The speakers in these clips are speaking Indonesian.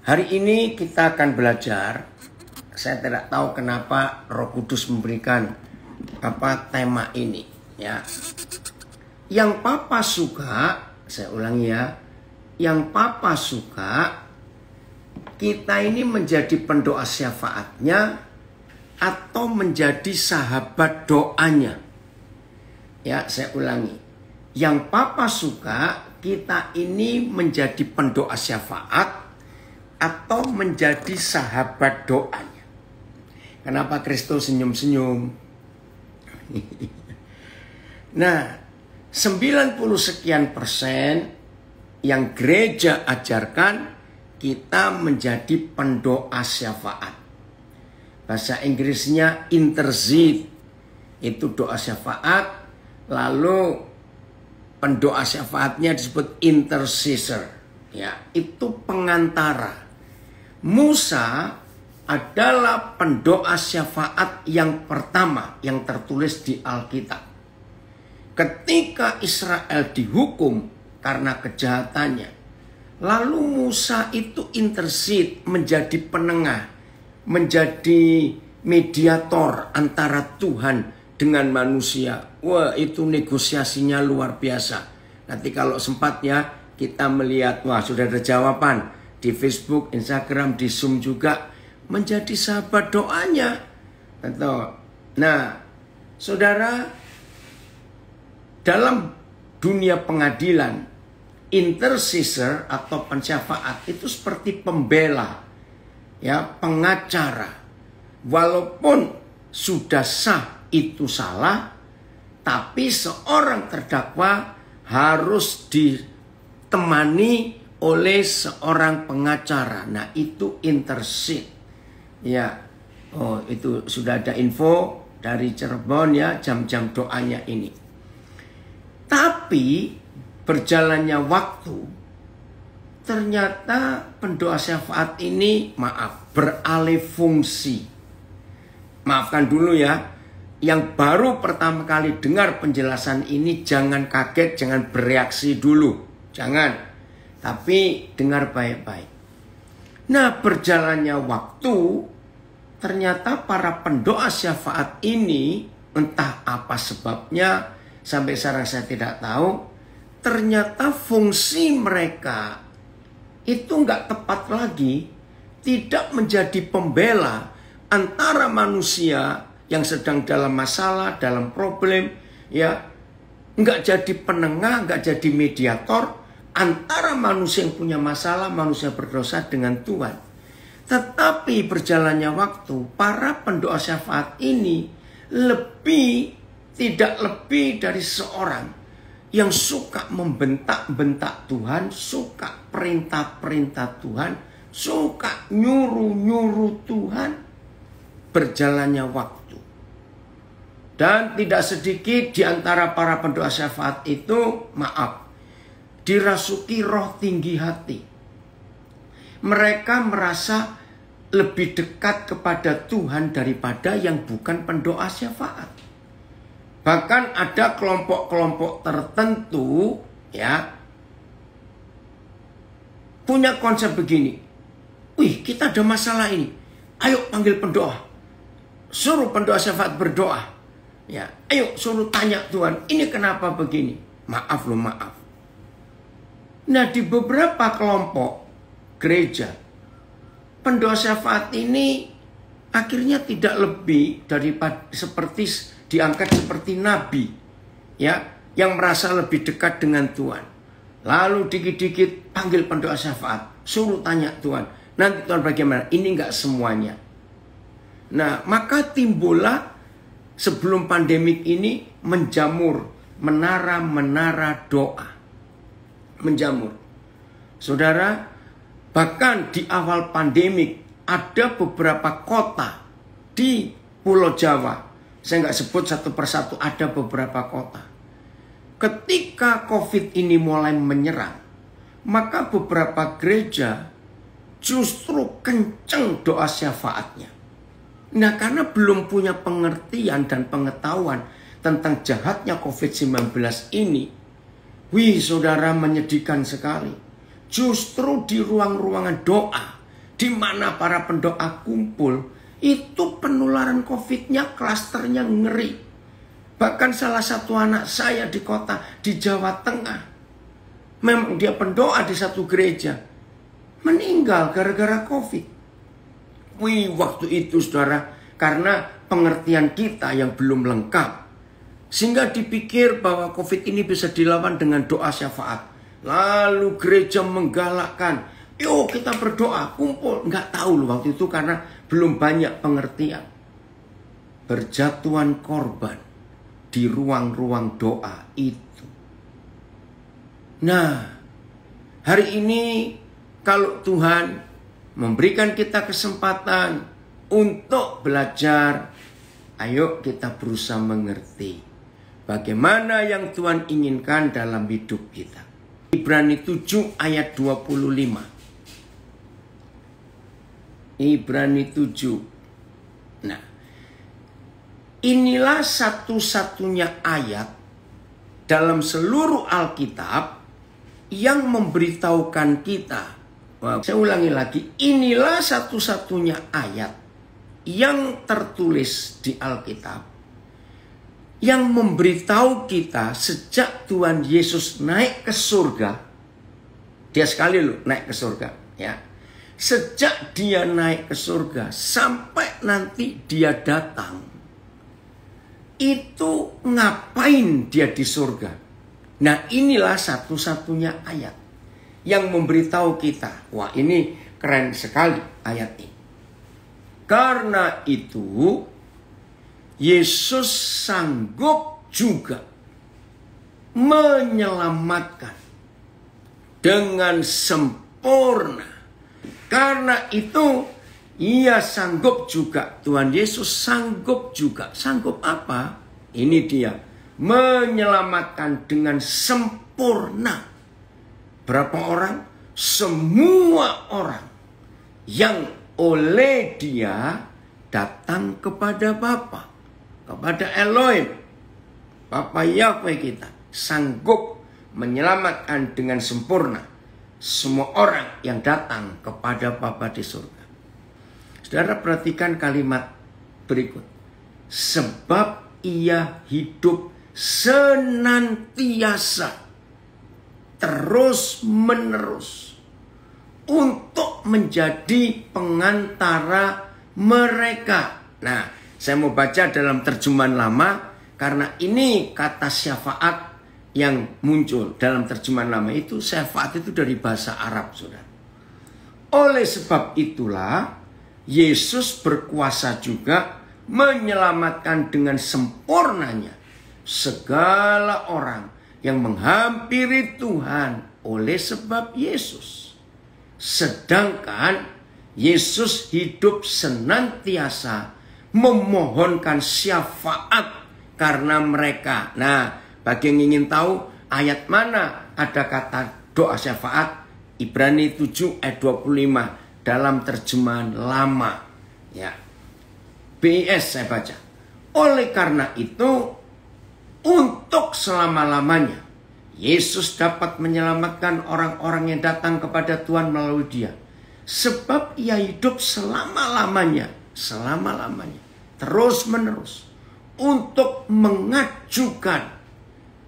Hari ini kita akan belajar. Saya tidak tahu kenapa Roh Kudus memberikan tema ini, ya. Yang Papa suka, saya ulangi ya. Yang Papa suka, kita ini menjadi pendoa syafaatnya atau menjadi sahabat doanya. Ya, saya ulangi. Yang Papa suka, kita ini menjadi pendoa syafaat atau menjadi sahabat doanya. Kenapa Kristus senyum-senyum? Nah, 90 sekian persen yang gereja ajarkan kita menjadi pendoa syafaat. Bahasa Inggrisnya intercede, itu doa syafaat. Lalu pendoa syafaatnya disebut intercessor, ya, itu pengantara. Musa adalah pendoa syafaat yang pertama yang tertulis di Alkitab. Ketika Israel dihukum karena kejahatannya, lalu Musa itu intercede, menjadi penengah, menjadi mediator antara Tuhan dengan manusia. Wah, itu negosiasinya luar biasa. Nanti kalau sempat ya, kita melihat, wah sudah ada jawaban di Facebook, Instagram, di Zoom juga, menjadi sahabat doanya. Tentu. Nah, saudara, dalam dunia pengadilan, intercessor atau pensyafaat itu seperti pembela, ya, pengacara. Walaupun sudah sah itu salah, tapi seorang terdakwa harus ditemani oleh seorang pengacara. Nah, itu intercede. Ya, oh itu sudah ada info dari Cirebon ya, jam-jam doanya ini. Tapi berjalannya waktu, ternyata pendoa syafaat ini, beralih fungsi. Maafkan dulu ya, yang baru pertama kali dengar penjelasan ini jangan kaget, jangan bereaksi dulu. Jangan. Tapi dengar baik-baik. Nah, berjalannya waktu, ternyata para pendoa syafaat ini, entah apa sebabnya, sampai sekarang saya tidak tahu, ternyata fungsi mereka itu nggak tepat lagi, tidak menjadi pembela antara manusia yang sedang dalam masalah, dalam problem, ya, nggak jadi penengah, nggak jadi mediator antara manusia yang punya masalah, manusia berdosa dengan Tuhan. Tetapi berjalannya waktu, para pendoa syafaat ini tidak lebih dari seorang yang suka membentak-bentak Tuhan, suka perintah-perintah Tuhan, suka nyuruh-nyuruh Tuhan. Berjalannya waktu. Dan tidak sedikit di antara para pendoa syafaat itu, dirasuki roh tinggi hati. Mereka merasa lebih dekat kepada Tuhan daripada yang bukan pendoa syafaat. Bahkan ada kelompok-kelompok tertentu, ya, punya konsep begini. Wih, kita ada masalah ini. Ayo panggil pendoa. Suruh pendoa syafaat berdoa. Ya, ayo suruh tanya Tuhan, ini kenapa begini? Maaf. Nah, di beberapa kelompok gereja, pendoa syafaat ini akhirnya tidak lebih daripada diangkat seperti nabi, ya, yang merasa lebih dekat dengan Tuhan. Lalu dikit-dikit panggil pendoa syafaat, suruh tanya Tuhan. Nanti Tuhan bagaimana? Ini enggak semuanya. Nah, maka timbullah sebelum pandemik ini menjamur menara-menara doa. Menjamur. Saudara, bahkan di awal pandemik ada beberapa kota di Pulau Jawa. Saya nggak sebut satu persatu, ada beberapa kota. Ketika COVID ini mulai menyerang, maka beberapa gereja justru kenceng doa syafaatnya. Nah, karena belum punya pengertian dan pengetahuan tentang jahatnya COVID-19 ini, wih saudara, menyedihkan sekali. Justru di ruang-ruangan doa di mana para pendoa kumpul, itu penularan COVID-nya, klasternya ngeri. Bahkan salah satu anak saya di kota di Jawa Tengah, memang dia pendoa di satu gereja, meninggal gara-gara COVID. Wih, waktu itu saudara, karena pengertian kita yang belum lengkap, sehingga dipikir bahwa COVID ini bisa dilawan dengan doa syafaat. Lalu gereja menggalakkan, yuk kita berdoa, kumpul. Nggak tahu loh waktu itu karena belum banyak pengertian. Berjatuhan korban di ruang-ruang doa itu. Nah, hari ini kalau Tuhan memberikan kita kesempatan untuk belajar, ayo kita berusaha mengerti bagaimana yang Tuhan inginkan dalam hidup kita. Ibrani 7 ayat 25. Ibrani 7. Nah, inilah satu-satunya ayat dalam seluruh Alkitab yang memberitahukan kita. Saya ulangi lagi, inilah satu-satunya ayat yang tertulis di Alkitab yang memberitahu kita sejak Tuhan Yesus naik ke surga. Dia sekali loh naik ke surga, ya. Sejak dia naik ke surga sampai nanti dia datang, itu ngapain dia di surga? Nah, inilah satu-satunya ayat yang memberitahu kita. Wah, ini keren sekali ayat ini. Karena itu, Yesus sanggup juga menyelamatkan dengan sempurna. Karena itu, Ia sanggup juga. Tuhan Yesus sanggup juga. Sanggup apa? Ini dia. Menyelamatkan dengan sempurna. Berapa orang? Semua orang yang oleh dia datang kepada Bapa, kepada Elohim, Bapa Yahweh kita, sanggup menyelamatkan dengan sempurna semua orang yang datang kepada Bapa di surga. Saudara perhatikan kalimat berikut. Sebab Ia hidup senantiasa, terus menerus, untuk menjadi pengantara mereka. Nah, saya mau baca dalam terjemahan lama, karena ini kata syafaat yang muncul dalam terjemahan lama itu. Syafaat itu dari bahasa Arab, saudara. Oleh sebab itulah, Yesus berkuasa juga menyelamatkan dengan sempurnanya segala orang yang menghampiri Tuhan oleh sebab Yesus. Sedangkan Yesus hidup senantiasa memohonkan syafaat karena mereka. Nah, bagi yang ingin tahu ayat mana ada kata doa syafaat, Ibrani 7 ayat 25 dalam terjemahan lama. Ya. BIS saya baca. Oleh karena itu, untuk selama-lamanya, Yesus dapat menyelamatkan orang-orang yang datang kepada Tuhan melalui dia. Sebab Ia hidup selama-lamanya, terus-menerus, untuk mengajukan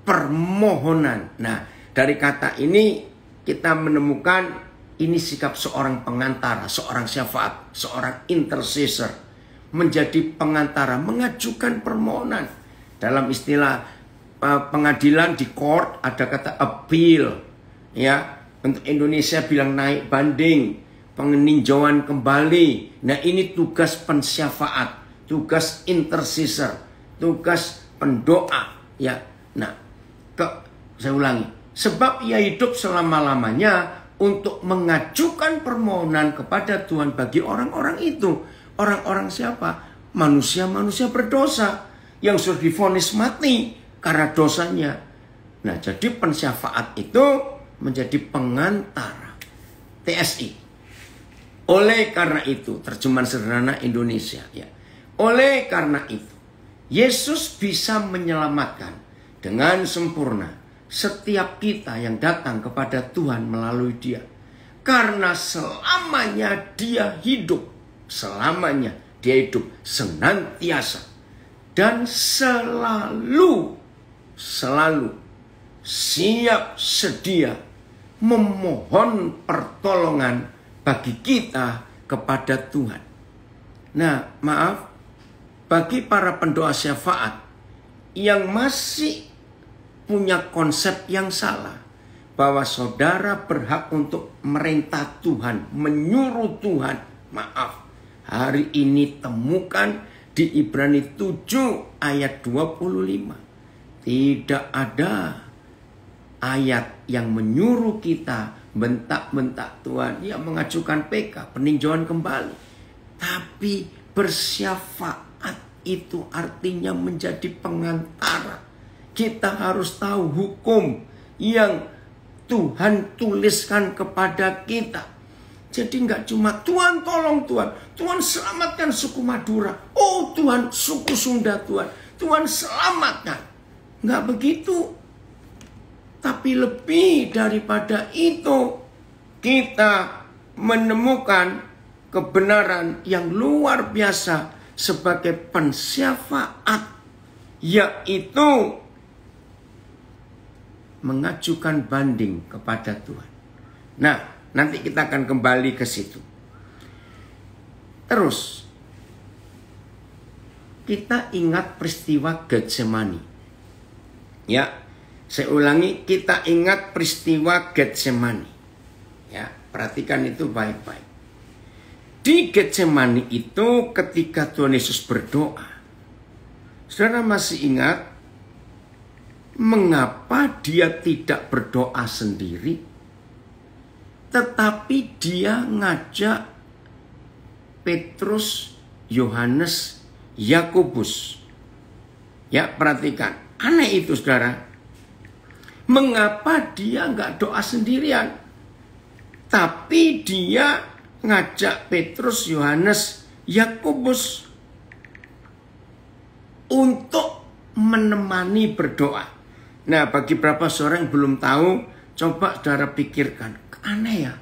permohonan. Nah, dari kata ini kita menemukan ini sikap seorang pengantara, seorang syafaat, seorang intercessor, menjadi pengantara, mengajukan permohonan. Dalam istilah pengadilan di court ada kata appeal, ya. Untuk Indonesia bilang naik banding, peninjauan kembali. Nah, ini tugas pensyafaat, tugas intercessor, tugas pendoa, ya. Nah, saya ulangi, sebab Ia hidup selama-lamanya untuk mengajukan permohonan kepada Tuhan bagi orang-orang itu. Orang-orang siapa? Manusia-manusia berdosa yang sudah divonis mati karena dosanya. Nah, jadi pensyafaat itu menjadi pengantara. TSI. Oleh karena itu, terjemahan sederhana Indonesia, ya. Oleh karena itu, Yesus bisa menyelamatkan dengan sempurna setiap kita yang datang kepada Tuhan melalui Dia. Karena selamanya dia hidup. Selamanya dia hidup senantiasa. Dan selalu siap sedia memohon pertolongan bagi kita kepada Tuhan. Nah, maaf, bagi para pendoa syafaat yang masih punya konsep yang salah, bahwa saudara berhak untuk merintah Tuhan, menyuruh Tuhan. Maaf, hari ini temukan di Ibrani 7 ayat 25. Tidak ada ayat yang menyuruh kita bentak-bentak Tuhan, ya mengajukan PK, peninjauan kembali. Tapi bersyafaat itu artinya menjadi pengantara. Kita harus tahu hukum yang Tuhan tuliskan kepada kita. Jadi nggak cuma Tuhan tolong Tuhan, Tuhan selamatkan suku Madura. Oh Tuhan suku Sunda Tuhan, Tuhan selamatkan. Nggak begitu. Tapi lebih daripada itu, kita menemukan kebenaran yang luar biasa sebagai pensyafaat, yaitu mengajukan banding kepada Tuhan. Nah, nanti kita akan kembali ke situ. Terus, kita ingat peristiwa Getsemani. Ya, saya ulangi, kita ingat peristiwa Getsemani. Ya, perhatikan itu baik-baik. Di Getsemani itu ketika Tuhan Yesus berdoa, saudara masih ingat mengapa dia tidak berdoa sendiri, tetapi dia ngajak Petrus, Yohanes, Yakobus. Ya, perhatikan, aneh itu saudara. Mengapa dia nggak doa sendirian, tapi dia ngajak Petrus, Yohanes, Yakobus untuk menemani berdoa. Nah, bagi beberapa seorang yang belum tahu, coba saudara pikirkan, aneh ya,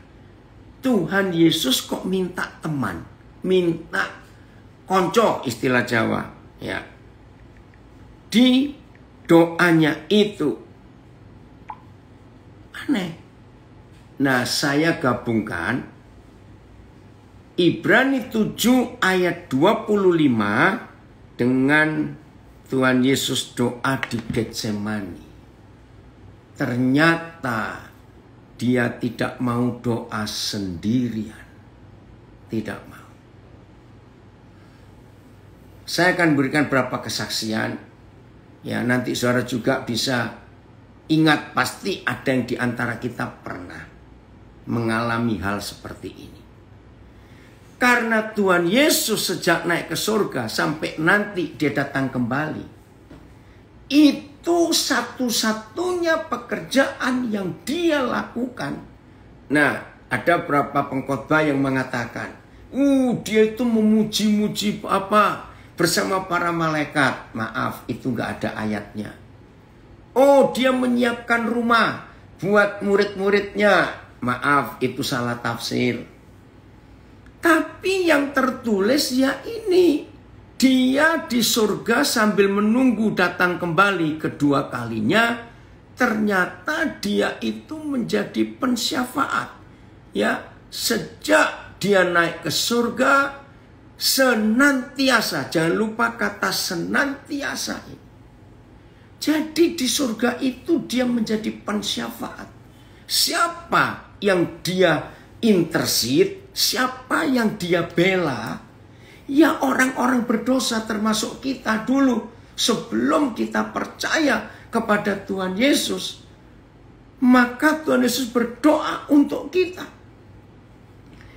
Tuhan Yesus kok minta teman, minta konco istilah Jawa, ya. Di doanya itu aneh. Nah, saya gabungkan Ibrani 7 ayat 25 dengan Tuhan Yesus doa di Getsemani. Ternyata dia tidak mau doa sendirian. Tidak mau. Saya akan berikan beberapa kesaksian. Ya, nanti saudara juga bisa ingat, pasti ada yang di antara kita pernah mengalami hal seperti ini. Karena Tuhan Yesus sejak naik ke surga sampai nanti dia datang kembali, itu satu-satunya pekerjaan yang dia lakukan. Nah, ada beberapa pengkhotbah yang mengatakan, dia itu memuji-muji apa bersama para malaikat. Maaf, itu nggak ada ayatnya. Oh, dia menyiapkan rumah buat murid-muridnya. Maaf, itu salah tafsir. Tapi yang tertulis ya ini, dia di surga sambil menunggu datang kembali kedua kalinya. Ternyata dia itu menjadi pensyafaat. Ya, sejak dia naik ke surga, senantiasa, jangan lupa kata senantiasa ini. Jadi di surga itu dia menjadi pensyafaat. Siapa yang dia intercede, siapa yang dia bela, ya orang-orang berdosa termasuk kita dulu. Sebelum kita percaya kepada Tuhan Yesus, maka Tuhan Yesus berdoa untuk kita.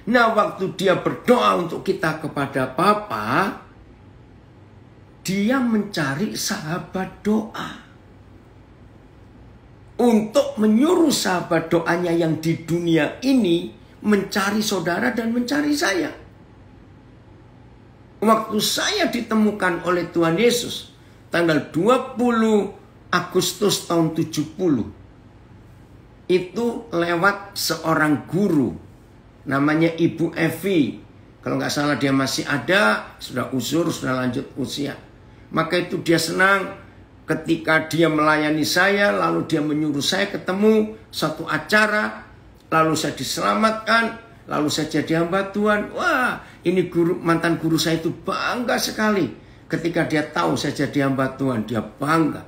Nah, waktu dia berdoa untuk kita kepada Bapa, dia mencari sahabat doa untuk menyuruh sahabat doanya yang di dunia ini mencari saudara dan mencari saya. Waktu saya ditemukan oleh Tuhan Yesus tanggal 20 Agustus tahun 70, itu lewat seorang guru namanya Ibu Evi. Kalau nggak salah dia masih ada, sudah uzur, sudah lanjut usia. Maka itu dia senang ketika dia melayani saya, lalu dia menyuruh saya ketemu satu acara, lalu saya diselamatkan, lalu saya jadi hamba Tuhan. Wah, ini mantan guru saya itu bangga sekali. Ketika dia tahu saya jadi hamba Tuhan, dia bangga.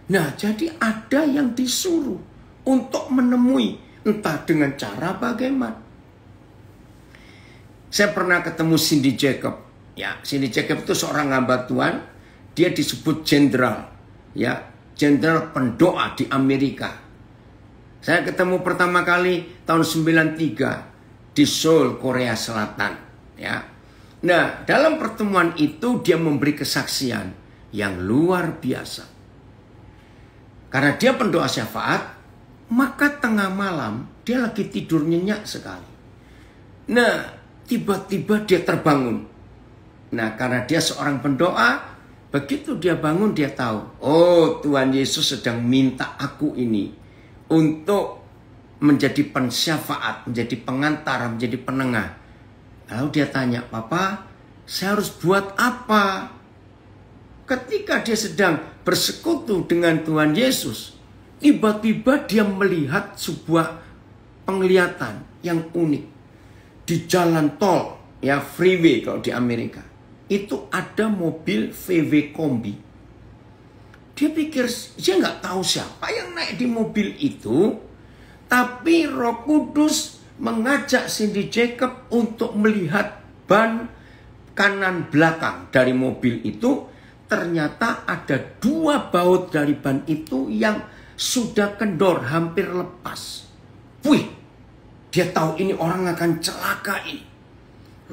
Nah, jadi ada yang disuruh untuk menemui, entah dengan cara bagaimana. Saya pernah ketemu Cindy Jacob. Ya, Cindy Jacob itu seorang hamba Tuhan. Dia disebut jenderal. Ya, jenderal pendoa di Amerika. Saya ketemu pertama kali tahun 93 di Seoul, Korea Selatan. Ya. Nah, dalam pertemuan itu dia memberi kesaksian yang luar biasa. Karena dia pendoa syafaat, maka tengah malam dia lagi tidur nyenyak sekali. Nah, tiba-tiba dia terbangun. Nah, karena dia seorang pendoa, begitu dia bangun dia tahu, oh, Tuhan Yesus sedang minta aku ini untuk menjadi pensyafaat, menjadi pengantar, menjadi penengah. Lalu dia tanya, Papa, saya harus buat apa? Ketika dia sedang bersekutu dengan Tuhan Yesus, tiba-tiba dia melihat sebuah penglihatan yang unik. Di jalan tol, ya freeway kalau di Amerika, itu ada mobil VW Kombi. Dia pikir, dia nggak tahu siapa yang naik di mobil itu, tapi Roh Kudus mengajak Cindy Jacob untuk melihat ban kanan belakang dari mobil itu. Ternyata ada 2 baut dari ban itu yang sudah kendor, hampir lepas. Wih, dia tahu ini orang akan celaka ini.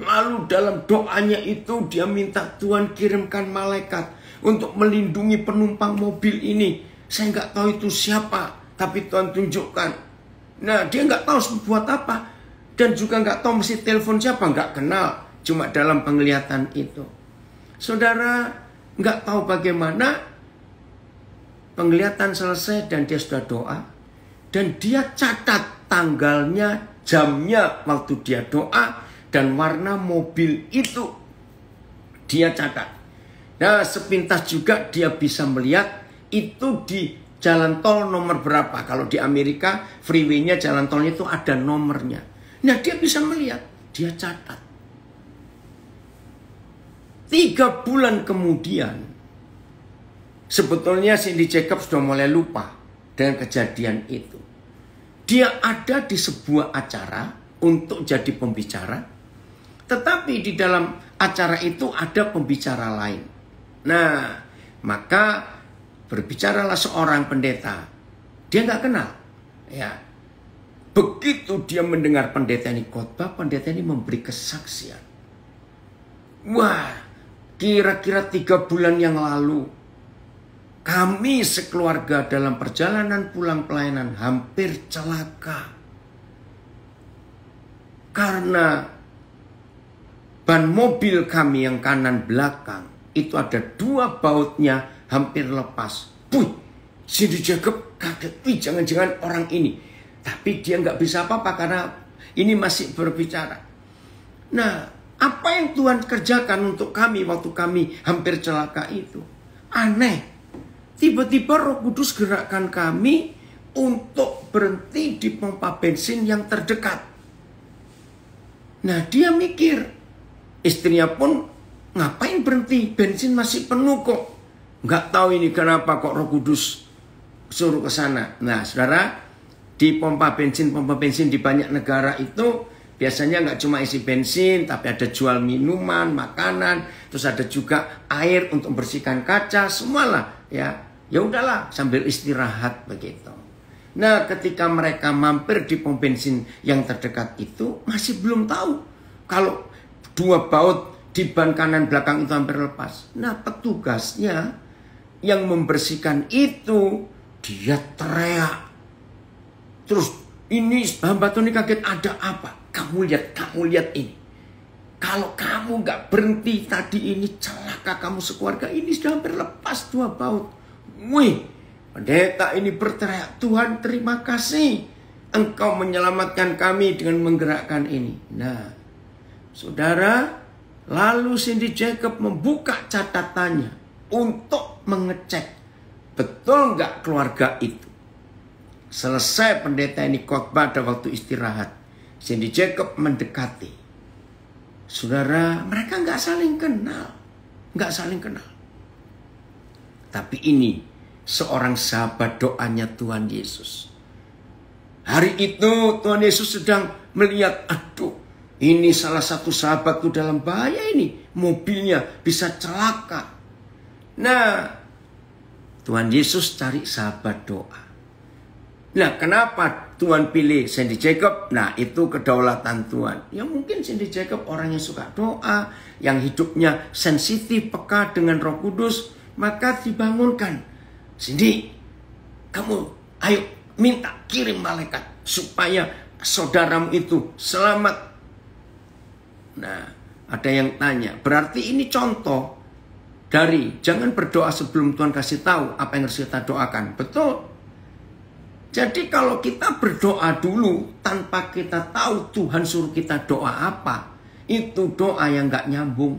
Lalu dalam doanya itu dia minta Tuhan kirimkan malaikat untuk melindungi penumpang mobil ini. Saya nggak tahu itu siapa, tapi Tuhan tunjukkan. Nah, dia nggak tahu buat apa. Dan juga nggak tahu mesti telepon siapa, nggak kenal. Cuma dalam penglihatan itu. Saudara, nggak tahu bagaimana penglihatan selesai dan dia sudah doa. Dan dia catat tanggalnya, jamnya waktu dia doa, dan warna mobil itu dia catat. Nah, sepintas juga dia bisa melihat itu di jalan tol nomor berapa. Kalau di Amerika, freeway-nya, jalan tolnya itu ada nomornya. Nah, dia bisa melihat, dia catat. 3 bulan kemudian, sebetulnya Cindy Jacob sudah mulai lupa dengan kejadian itu. Dia ada di sebuah acara untuk jadi pembicara, tetapi di dalam acara itu ada pembicara lain. Nah, maka berbicaralah seorang pendeta. Dia nggak kenal. Ya, begitu dia mendengar pendeta ini khotbah, pendeta ini memberi kesaksian. Wah, kira-kira 3 bulan yang lalu, kami sekeluarga dalam perjalanan pulang pelayanan hampir celaka. Karena ban mobil kami yang kanan belakang itu ada 2 bautnya hampir lepas. Puh, Cindy Jacob kaget. Wih, jangan-jangan orang ini. Tapi dia nggak bisa apa-apa karena ini masih berbicara. Nah, apa yang Tuhan kerjakan untuk kami waktu kami hampir celaka itu? Aneh. Tiba-tiba Roh Kudus gerakkan kami untuk berhenti di pompa bensin yang terdekat. Nah, dia mikir, istrinya pun ngapain berhenti? Bensin masih penuh kok. Nggak tahu ini kenapa kok Roh Kudus suruh ke sana. Nah, saudara, di pompa bensin di banyak negara itu biasanya nggak cuma isi bensin, tapi ada jual minuman, makanan, terus ada juga air untuk membersihkan kaca, semualah ya. Ya udahlah, sambil istirahat begitu. Nah, ketika mereka mampir di pom bensin yang terdekat itu, masih belum tahu kalau 2 baut di ban kanan belakang itu hampir lepas. Nah, petugasnya yang membersihkan itu, dia teriak. Terus ini hamba Tuhan kaget, ada apa? Kamu lihat ini. Kalau kamu nggak berhenti tadi ini, celaka kamu sekeluarga. Ini sudah hampir lepas 2 baut. Wih, pendeta ini berteriak, Tuhan terima kasih. Engkau menyelamatkan kami dengan menggerakkan ini. Nah, saudara, lalu Cindy Jacob membuka catatannya untuk mengecek betul nggak keluarga itu. Selesai pendeta ini khotbah pada waktu istirahat, Cindy Jacob mendekati. Saudara, mereka nggak saling kenal. Nggak saling kenal. Tapi ini seorang sahabat doanya Tuhan Yesus. Hari itu Tuhan Yesus sedang melihat, aduh, ini salah satu sahabatku dalam bahaya ini. Mobilnya bisa celaka. Nah, Tuhan Yesus cari sahabat doa. Nah, kenapa Tuhan pilih Cindy Jacob? Nah, itu kedaulatan Tuhan. Ya mungkin Cindy Jacob orang yang suka doa, yang hidupnya sensitif, peka dengan Roh Kudus, maka dibangunkan. Cindy, kamu ayo minta kirim malaikat supaya saudaramu itu selamat. Nah, ada yang tanya, berarti ini contoh dari jangan berdoa sebelum Tuhan kasih tahu apa yang harus kita doakan. Betul. Jadi kalau kita berdoa dulu tanpa kita tahu Tuhan suruh kita doa apa, itu doa yang gak nyambung.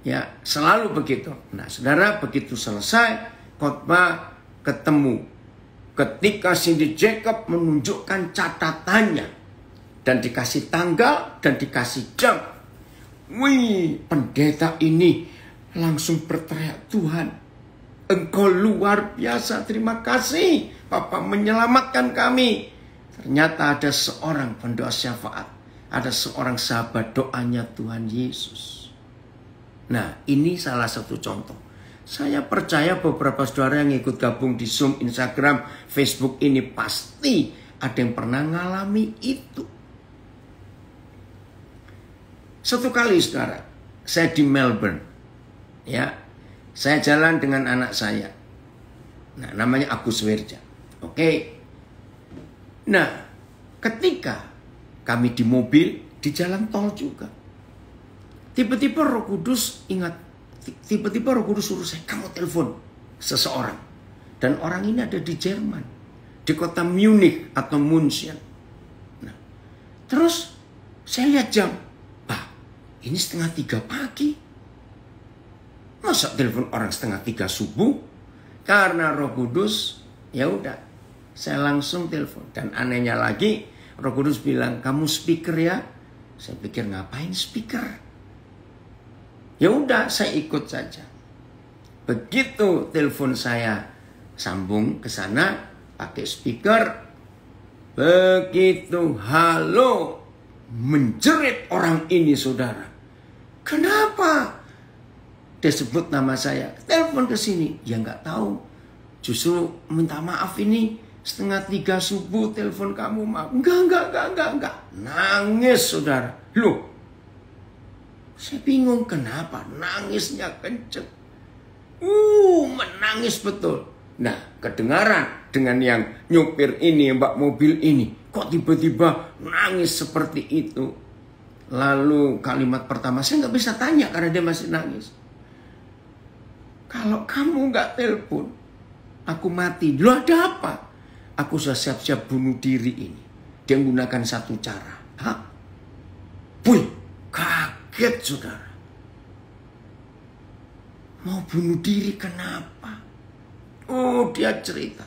Ya, selalu begitu. Nah, saudara, begitu selesai khotbah ketemu. Ketika Cindy Jacob menunjukkan catatannya dan dikasih tanggal dan dikasih jam. Wih, pendeta ini langsung berteriak, Tuhan, Engkau luar biasa, terima kasih. Bapa menyelamatkan kami. Ternyata ada seorang pendoa syafaat. Ada seorang sahabat doanya Tuhan Yesus. Nah, ini salah satu contoh. Saya percaya beberapa saudara yang ikut gabung di Zoom, Instagram, Facebook ini pasti ada yang pernah ngalami itu. Satu kali saudara, saya di Melbourne. Ya, saya jalan dengan anak saya. Nah, namanya Agus Werja. Oke. Nah, ketika kami di mobil, di jalan tol juga. Tiba-tiba Roh Kudus tiba-tiba Roh Kudus suruh saya, kamu telepon seseorang. Dan orang ini ada di Jerman. Di kota Munich atau München. Nah, terus saya lihat jam. Ini 2:30 pagi. Masa telepon orang 2:30 subuh? Karena Roh Kudus, ya udah. Saya langsung telepon. Dan anehnya lagi, Roh Kudus bilang, kamu speaker ya? Saya pikir ngapain speaker? Ya udah, saya ikut saja. Begitu telepon saya sambung ke sana pakai speaker, begitu halo, menjerit orang ini saudara. Kenapa? Dia sebut nama saya, telepon ke sini. Ya nggak tahu. Justru minta maaf ini 2:30 subuh telepon kamu, maaf. Enggak. Nangis saudara. Loh, saya bingung kenapa nangisnya kenceng. Menangis betul. Nah, kedengaran dengan yang nyupir ini, mbak mobil ini. Kok tiba-tiba nangis seperti itu? Lalu kalimat pertama, saya nggak bisa tanya karena dia masih nangis. Kalau kamu nggak telepon, aku mati. Loh, ada apa? Aku sudah siap-siap bunuh diri ini. Dia menggunakan satu cara. Hah? Wih, kaget saudara. Mau bunuh diri kenapa? Oh, dia cerita.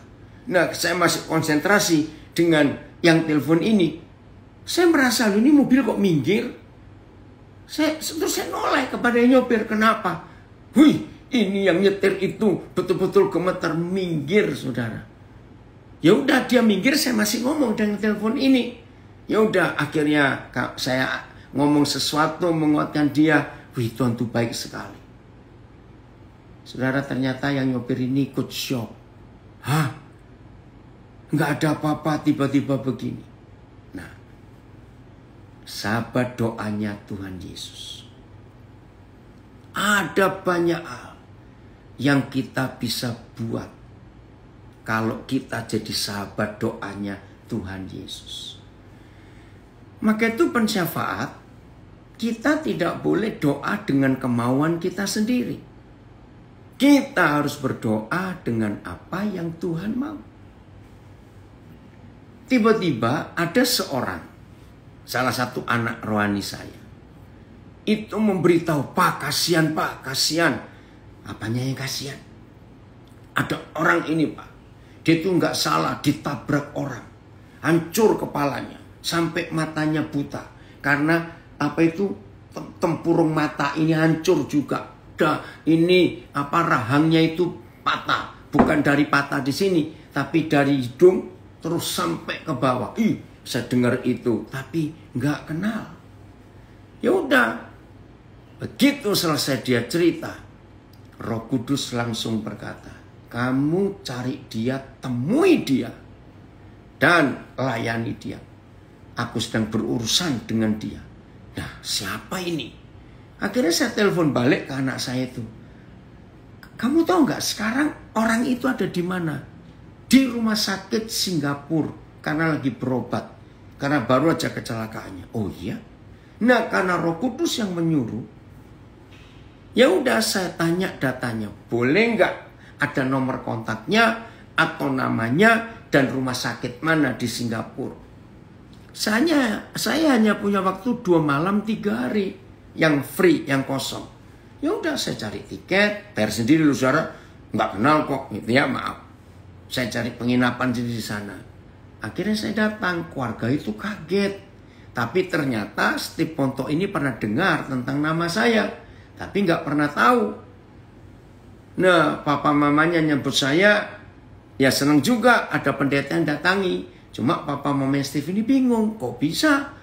Nah, saya masih konsentrasi dengan yang telepon ini. Saya merasa, ini mobil kok minggir. Terus saya noleh kepada yang nyopir. Kenapa? Wih, ini yang nyetir itu betul-betul gemeter, minggir saudara. Ya udah, dia minggir, saya masih ngomong dengan telepon ini. Ya udah, akhirnya saya ngomong sesuatu menguatkan dia. Wih, Tuhan tuh baik sekali. Saudara, ternyata yang nyopir ini ikut shock. Hah? Nggak ada apa-apa, tiba-tiba begini. Nah, sahabat doanya Tuhan Yesus. Ada banyak hal yang kita bisa buat kalau kita jadi sahabat doanya Tuhan Yesus. Maka itu pensyafaat, kita tidak boleh doa dengan kemauan kita sendiri. Kita harus berdoa dengan apa yang Tuhan mau. tiba-tiba ada seorang, salah satu anak rohani saya, itu memberitahu, Pak, kasihan Pak, kasihan. Apanya yang kasihan? Ada orang ini Pak, dia itu nggak salah ditabrak orang, hancur kepalanya, sampai matanya buta. Karena apa itu, tempurung mata ini hancur juga. Ini rahangnya itu patah, bukan dari patah di sini, tapi dari hidung terus sampai ke bawah. Saya dengar itu, tapi nggak kenal. Ya udah, begitu selesai dia cerita, Roh Kudus langsung berkata, kamu cari dia, temui dia, dan layani dia. Aku sedang berurusan dengan dia. Nah, siapa ini? Akhirnya saya telepon balik ke anak saya itu. Kamu tahu nggak sekarang orang itu ada di mana? Di rumah sakit Singapura karena lagi berobat. Karena baru aja kecelakaannya. Oh iya? Nah, karena Roh Kudus yang menyuruh. Ya udah, saya tanya datanya. Boleh nggak ada nomor kontaknya atau namanya dan rumah sakit mana di Singapura? Saya hanya punya waktu 2 malam 3 hari yang free, yang kosong. Ya udah, saya cari tiket, bayar sendiri lu saudara, nggak kenal kok, gitu ya, maaf. Saya cari penginapan di sana. Akhirnya saya datang, keluarga itu kaget. Tapi ternyata Steve Ponto ini pernah dengar tentang nama saya, tapi nggak pernah tahu. Nah, papa mamanya nyebut saya, ya senang juga ada pendeta yang datangi. Cuma papa mama Steve ini bingung, kok bisa?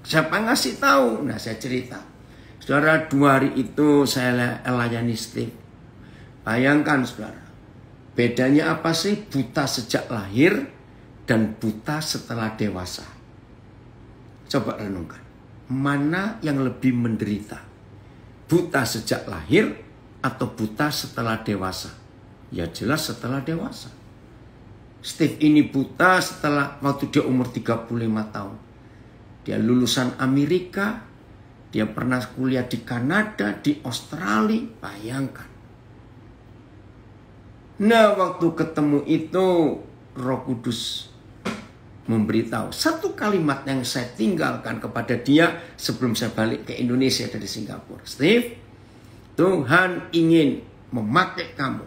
Siapa ngasih tahu? Nah, saya cerita. Saudara, 2 hari itu saya layani Steve. Bayangkan saudara, bedanya apa sih buta sejak lahir dan buta setelah dewasa? Coba renungkan, mana yang lebih menderita? Buta sejak lahir atau buta setelah dewasa? Ya jelas setelah dewasa. Steve ini buta setelah waktu dia umur 35 tahun. Dia lulusan Amerika, dia pernah kuliah di Kanada, di Australia, bayangkan. Nah, waktu ketemu itu Roh Kudus memberitahu satu kalimat yang saya tinggalkan kepada dia sebelum saya balik ke Indonesia dari Singapura. Steve, Tuhan ingin memakai kamu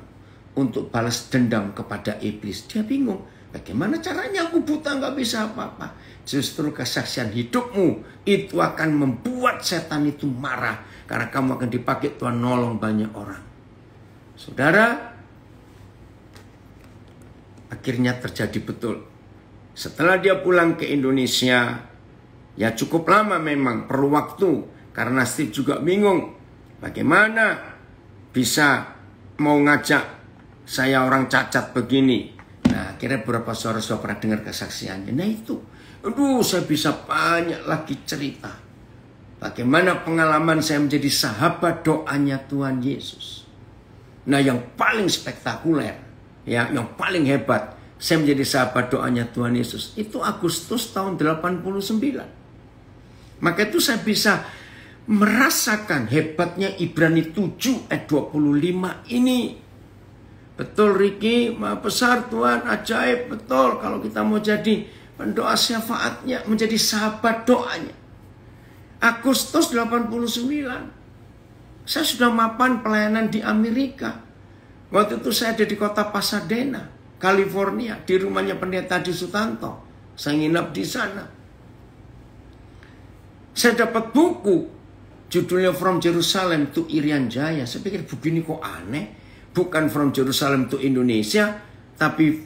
untuk balas dendam kepada iblis. Dia bingung, bagaimana caranya, aku buta nggak bisa apa-apa. Justru kesaksian hidupmu itu akan membuat setan itu marah, karena kamu akan dipakai Tuhan nolong banyak orang. Saudara, akhirnya terjadi betul. Setelah dia pulang ke Indonesia, ya cukup lama memang, perlu waktu. Karena Steve juga bingung, bagaimana bisa mau ngajak saya orang cacat begini. Nah, akhirnya beberapa saudara pernah dengar kesaksiannya. Nah itu, saya bisa banyak lagi cerita. Bagaimana pengalaman saya menjadi sahabat doanya Tuhan Yesus. Nah, yang paling spektakuler, ya, yang paling hebat, saya menjadi sahabat doanya Tuhan Yesus, itu Agustus tahun 89. Maka itu saya bisa merasakan hebatnya Ibrani 7 ayat 25 ini. Betul Ricky, maha besar Tuhan, ajaib, betul. Kalau kita mau jadi pendoa syafaatnya, menjadi sahabat doanya. Agustus 89. Saya sudah mapan pelayanan di Amerika. Waktu itu saya ada di kota Pasadena, California, di rumahnya pendeta Di Sutanto. Saya nginap di sana. Saya dapat buku, judulnya From Jerusalem to Irian Jaya. Saya pikir buku ini kok aneh. Bukan From Jerusalem to Indonesia, tapi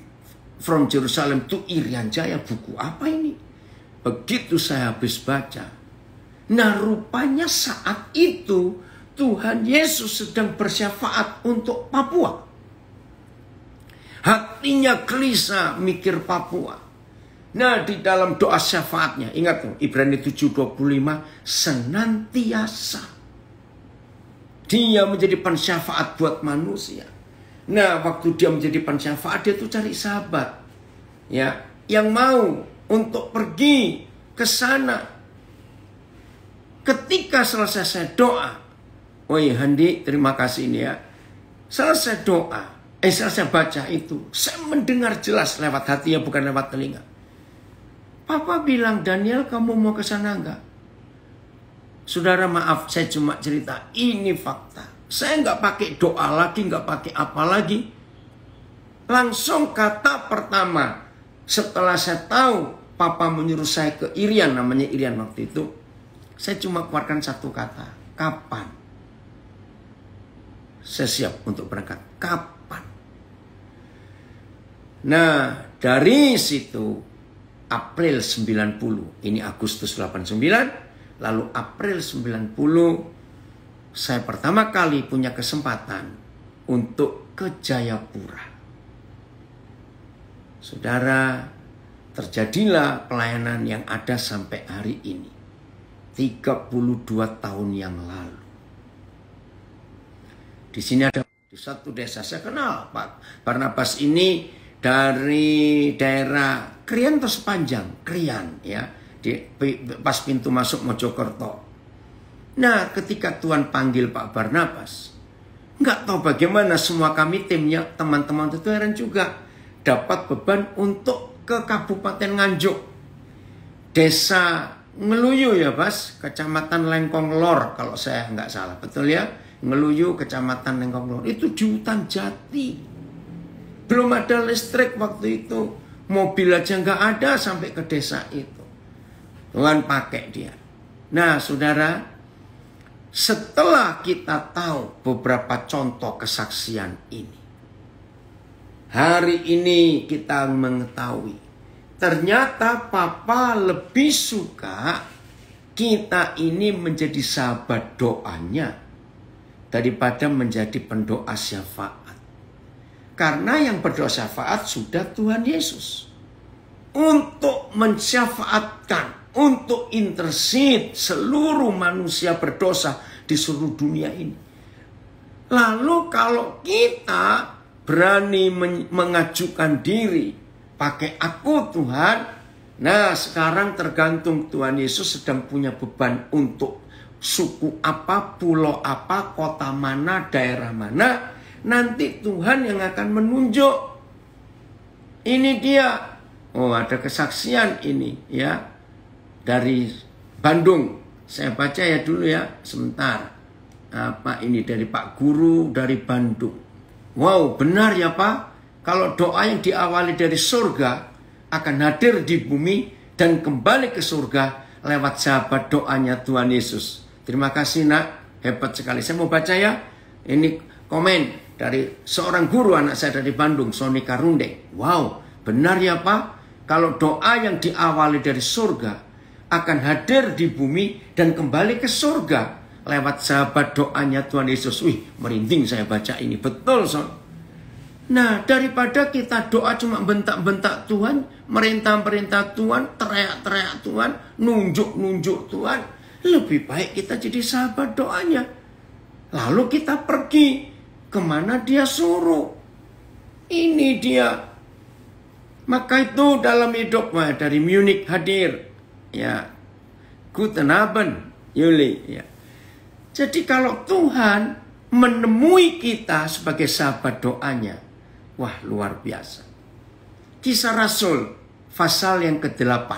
From Jerusalem to Irian Jaya. Buku apa ini? Begitu saya habis baca, nah rupanya saat itu Tuhan Yesus sedang bersyafaat untuk Papua. Hatinya gelisah mikir Papua. Nah, di dalam doa syafaatnya, ingat tuh, Ibrani 7:25, senantiasa dia menjadi pensyafaat buat manusia. Nah, waktu dia menjadi pensyafaat, dia tuh cari sahabat, ya, yang mau untuk pergi ke sana. Ketika selesai saya doa, Handi, terima kasih ini ya. Selesai doa, selesai baca itu, saya mendengar jelas lewat hati ya, bukan lewat telinga. Papa bilang, Daniel kamu mau ke sana enggak? Saudara maaf, saya cuma cerita. Ini fakta. Saya nggak pakai doa lagi, nggak pakai apa lagi. Langsung kata pertama, setelah saya tahu Papa menyuruh saya ke Irian, namanya Irian waktu itu, saya cuma keluarkan satu kata, kapan? Saya siap untuk berangkat, kapan? Nah, dari situ April 90, ini Agustus 89, lalu April 90, saya pertama kali punya kesempatan untuk ke Jayapura. Saudara, terjadilah pelayanan yang ada sampai hari ini. 32 tahun yang lalu. Di sini ada di satu desa, saya kenal Pak Barnabas ini dari daerah Krian atau Sepanjang? Krian ya. Pas pintu masuk Mojokerto. Nah, ketika Tuhan panggil Pak Barnabas, nggak tahu bagaimana semua kami timnya, teman-teman itu heran juga, dapat beban untuk ke Kabupaten Nganjuk, Desa Ngeluyu ya Bas, Kecamatan Lengkong Lor kalau saya nggak salah, betul ya? Ngeluyu, Kecamatan Lengkong Lor, itu di hutan jati, belum ada listrik waktu itu, mobil aja nggak ada sampai ke desa itu. Tuhan pakai dia. Nah saudara, setelah kita tahu beberapa contoh kesaksian ini, hari ini kita mengetahui, ternyata Papa lebih suka kita ini menjadi sahabat doanya daripada menjadi pendoa syafaat. Karena yang berdoa syafaat sudah Tuhan Yesus. Untuk mensyafaatkan, untuk intercede seluruh manusia berdosa di seluruh dunia ini. Lalu kalau kita berani mengajukan diri, pakai aku Tuhan, nah sekarang tergantung Tuhan Yesus sedang punya beban untuk suku apa, pulau apa, kota mana, daerah mana, nanti Tuhan yang akan menunjuk. Ini dia. Oh, ada kesaksian ini ya. Dari Bandung. Saya baca ya dulu ya, sebentar. Apa ini dari Pak Guru dari Bandung. Wow, benar ya Pak. Kalau doa yang diawali dari surga akan hadir di bumi dan kembali ke surga lewat sahabat doanya Tuhan Yesus. Terima kasih nak, hebat sekali. Saya mau baca ya. Ini komen dari seorang guru anak saya dari Bandung, Sony Karunde. Wow, benar ya Pak. Kalau doa yang diawali dari surga akan hadir di bumi dan kembali ke surga lewat sahabat doanya Tuhan Yesus. Wih, merinding saya baca ini. Betul, Son. Nah, daripada kita doa cuma bentak-bentak Tuhan, merintah-perintah Tuhan, teriak-teriak Tuhan, nunjuk-nunjuk Tuhan, lebih baik kita jadi sahabat doanya. Lalu kita pergi kemana dia suruh. Ini dia. Maka itu dalam hidup dari Munich hadir. Ya, Guten Abend, Yuli. Ya. Jadi kalau Tuhan menemui kita sebagai sahabat doanya, wah luar biasa. Kisah Rasul, pasal yang ke-8.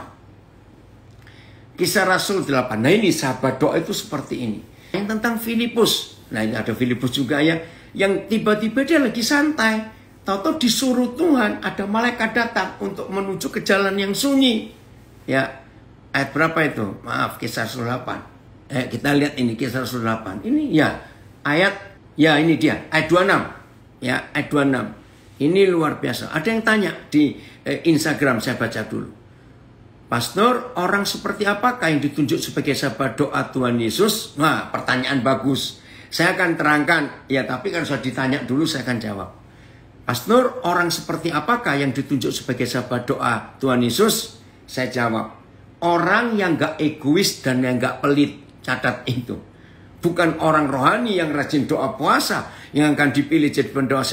Kisah Rasul 8. Nah ini sahabat doa itu seperti ini. Yang tentang Filipus. Nah ini ada Filipus juga ya. Yang tiba-tiba dia lagi santai. Tahu-tahu disuruh Tuhan, ada malaikat datang untuk menuju ke jalan yang sunyi. Ya, ayat berapa itu? Maaf, Kisah Rasul 8. Kita lihat ini Kisah Rasul 8. Ini ya, ayat, ya ini dia, ayat 26. Ya, ayat 26. Ini luar biasa. Ada yang tanya di Instagram, saya baca dulu. Pastor, orang seperti apakah yang ditunjuk sebagai sahabat doa Tuhan Yesus? Nah, pertanyaan bagus. Saya akan terangkan. Ya, tapi kalau sudah ditanya dulu, saya akan jawab. Pastor, orang seperti apakah yang ditunjuk sebagai sahabat doa Tuhan Yesus? Saya jawab, orang yang gak egois dan yang gak pelit. Catat itu. Bukan orang rohani yang rajin doa puasa yang akan dipilih jadi pendoa,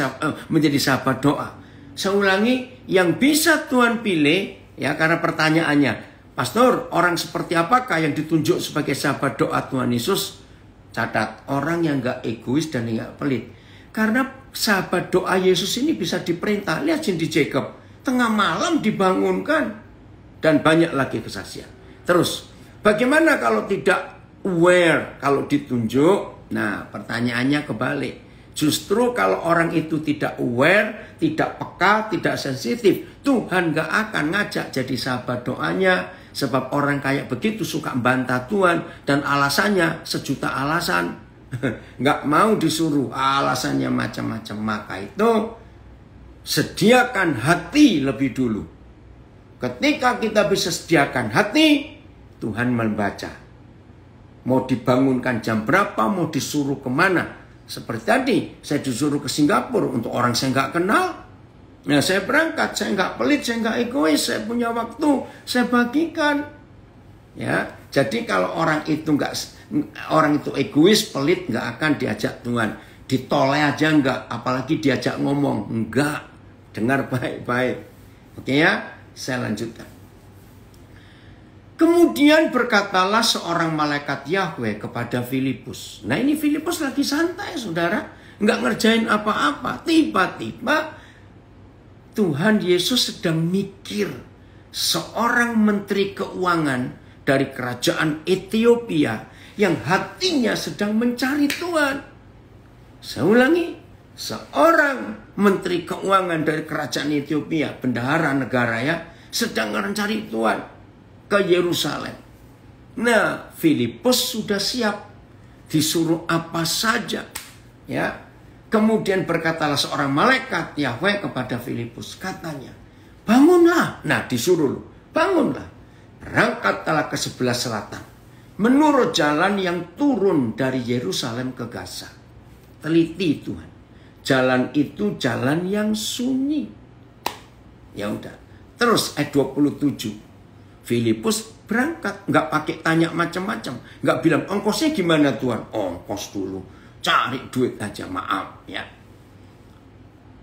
menjadi sahabat doa. Saya ulangi, yang bisa Tuhan pilih, ya karena pertanyaannya, Pastor, orang seperti apakah yang ditunjuk sebagai sahabat doa Tuhan Yesus? Catat, orang yang gak egois dan yang gak pelit. Karena sahabat doa Yesus ini bisa diperintah. Lihat Cindy Jacob, tengah malam dibangunkan. Dan banyak lagi kesaksian. Terus, bagaimana kalau tidak aware, kalau ditunjuk? Nah, pertanyaannya kebalik. Justru kalau orang itu tidak aware, tidak peka, tidak sensitif, Tuhan gak akan ngajak jadi sahabat doanya. Sebab orang kayak begitu suka membantah Tuhan. Dan alasannya sejuta alasan. Gak mau disuruh, alasannya macam-macam. Maka itu sediakan hati lebih dulu. Ketika kita bisa sediakan hati, Tuhan membaca. Mau dibangunkan jam berapa, mau disuruh kemana. Seperti tadi, saya disuruh ke Singapura untuk orang saya nggak kenal. Nah, saya berangkat, saya nggak pelit, saya nggak egois, saya punya waktu, saya bagikan. Ya, jadi kalau orang itu egois, pelit, nggak akan diajak Tuhan. Ditoleh aja nggak, apalagi diajak ngomong, nggak. Dengar baik-baik. Oke ya? Saya lanjutkan. Kemudian berkatalah seorang malaikat Yahweh kepada Filipus. Nah, ini Filipus lagi santai, saudara. Nggak ngerjain apa-apa. Tiba-tiba Tuhan Yesus sedang mikir. Seorang menteri keuangan dari kerajaan Ethiopia yang hatinya sedang mencari Tuhan. Saya ulangi. Seorang menteri keuangan dari kerajaan Ethiopia, bendahara negara ya, sedang mencari Tuhan ke Yerusalem. Nah, Filipus sudah siap, disuruh apa saja, ya. Kemudian berkatalah seorang malaikat Yahweh kepada Filipus, katanya, bangunlah. Nah, disuruh, bangunlah. Berangkatlah ke sebelah selatan, menurut jalan yang turun dari Yerusalem ke Gaza. Teliti Tuhan. Jalan itu jalan yang sunyi. Ya udah. Terus ayat 27. Filipus berangkat. Nggak pakai tanya macam-macam. Nggak bilang ongkosnya gimana Tuhan. Ongkos dulu. Cari duit aja. Maaf ya.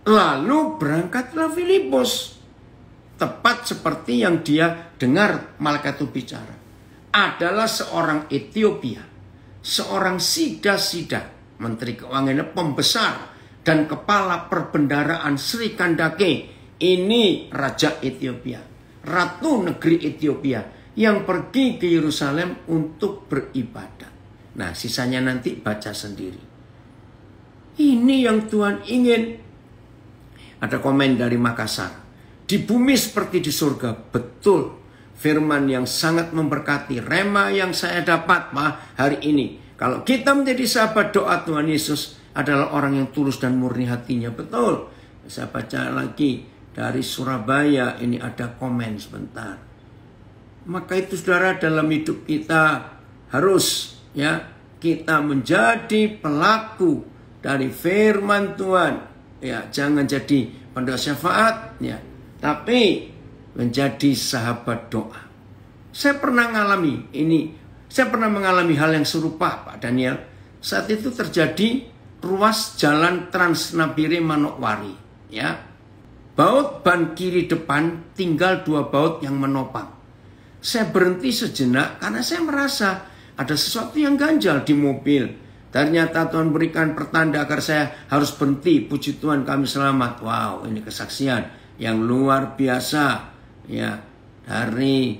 Lalu berangkatlah Filipus. Tepat seperti yang dia dengar malaikat itu bicara. Adalah seorang Ethiopia. Seorang sida-sida. Menteri keuangannya pembesar. Dan kepala perbendaraan Sri Kandake. Ini Raja Ethiopia. Ratu negeri Ethiopia. Yang pergi ke Yerusalem untuk beribadah. Nah, sisanya nanti baca sendiri. Ini yang Tuhan ingin. Ada komen dari Makassar. Di bumi seperti di surga. Betul. Firman yang sangat memberkati. Rema yang saya dapat hari ini. Kalau kita menjadi sahabat doa Tuhan Yesus. Adalah orang yang tulus dan murni hatinya. Betul. Saya baca lagi dari Surabaya. Ini ada komen sebentar. Maka itu saudara, dalam hidup kita harus ya kita menjadi pelaku dari firman Tuhan. Ya, jangan jadi pendoa syafaat ya, tapi menjadi sahabat doa. Saya pernah mengalami ini. Saya pernah mengalami hal yang serupa, Pak Daniel. Saat itu terjadi ruas jalan Trans Nabire Manokwari, ya. Baut ban kiri depan tinggal 2 baut yang menopang. Saya berhenti sejenak karena saya merasa ada sesuatu yang ganjal di mobil. Ternyata Tuhan berikan pertanda agar saya harus berhenti. Puji Tuhan kami selamat. Wow, ini kesaksian yang luar biasa, ya. Dari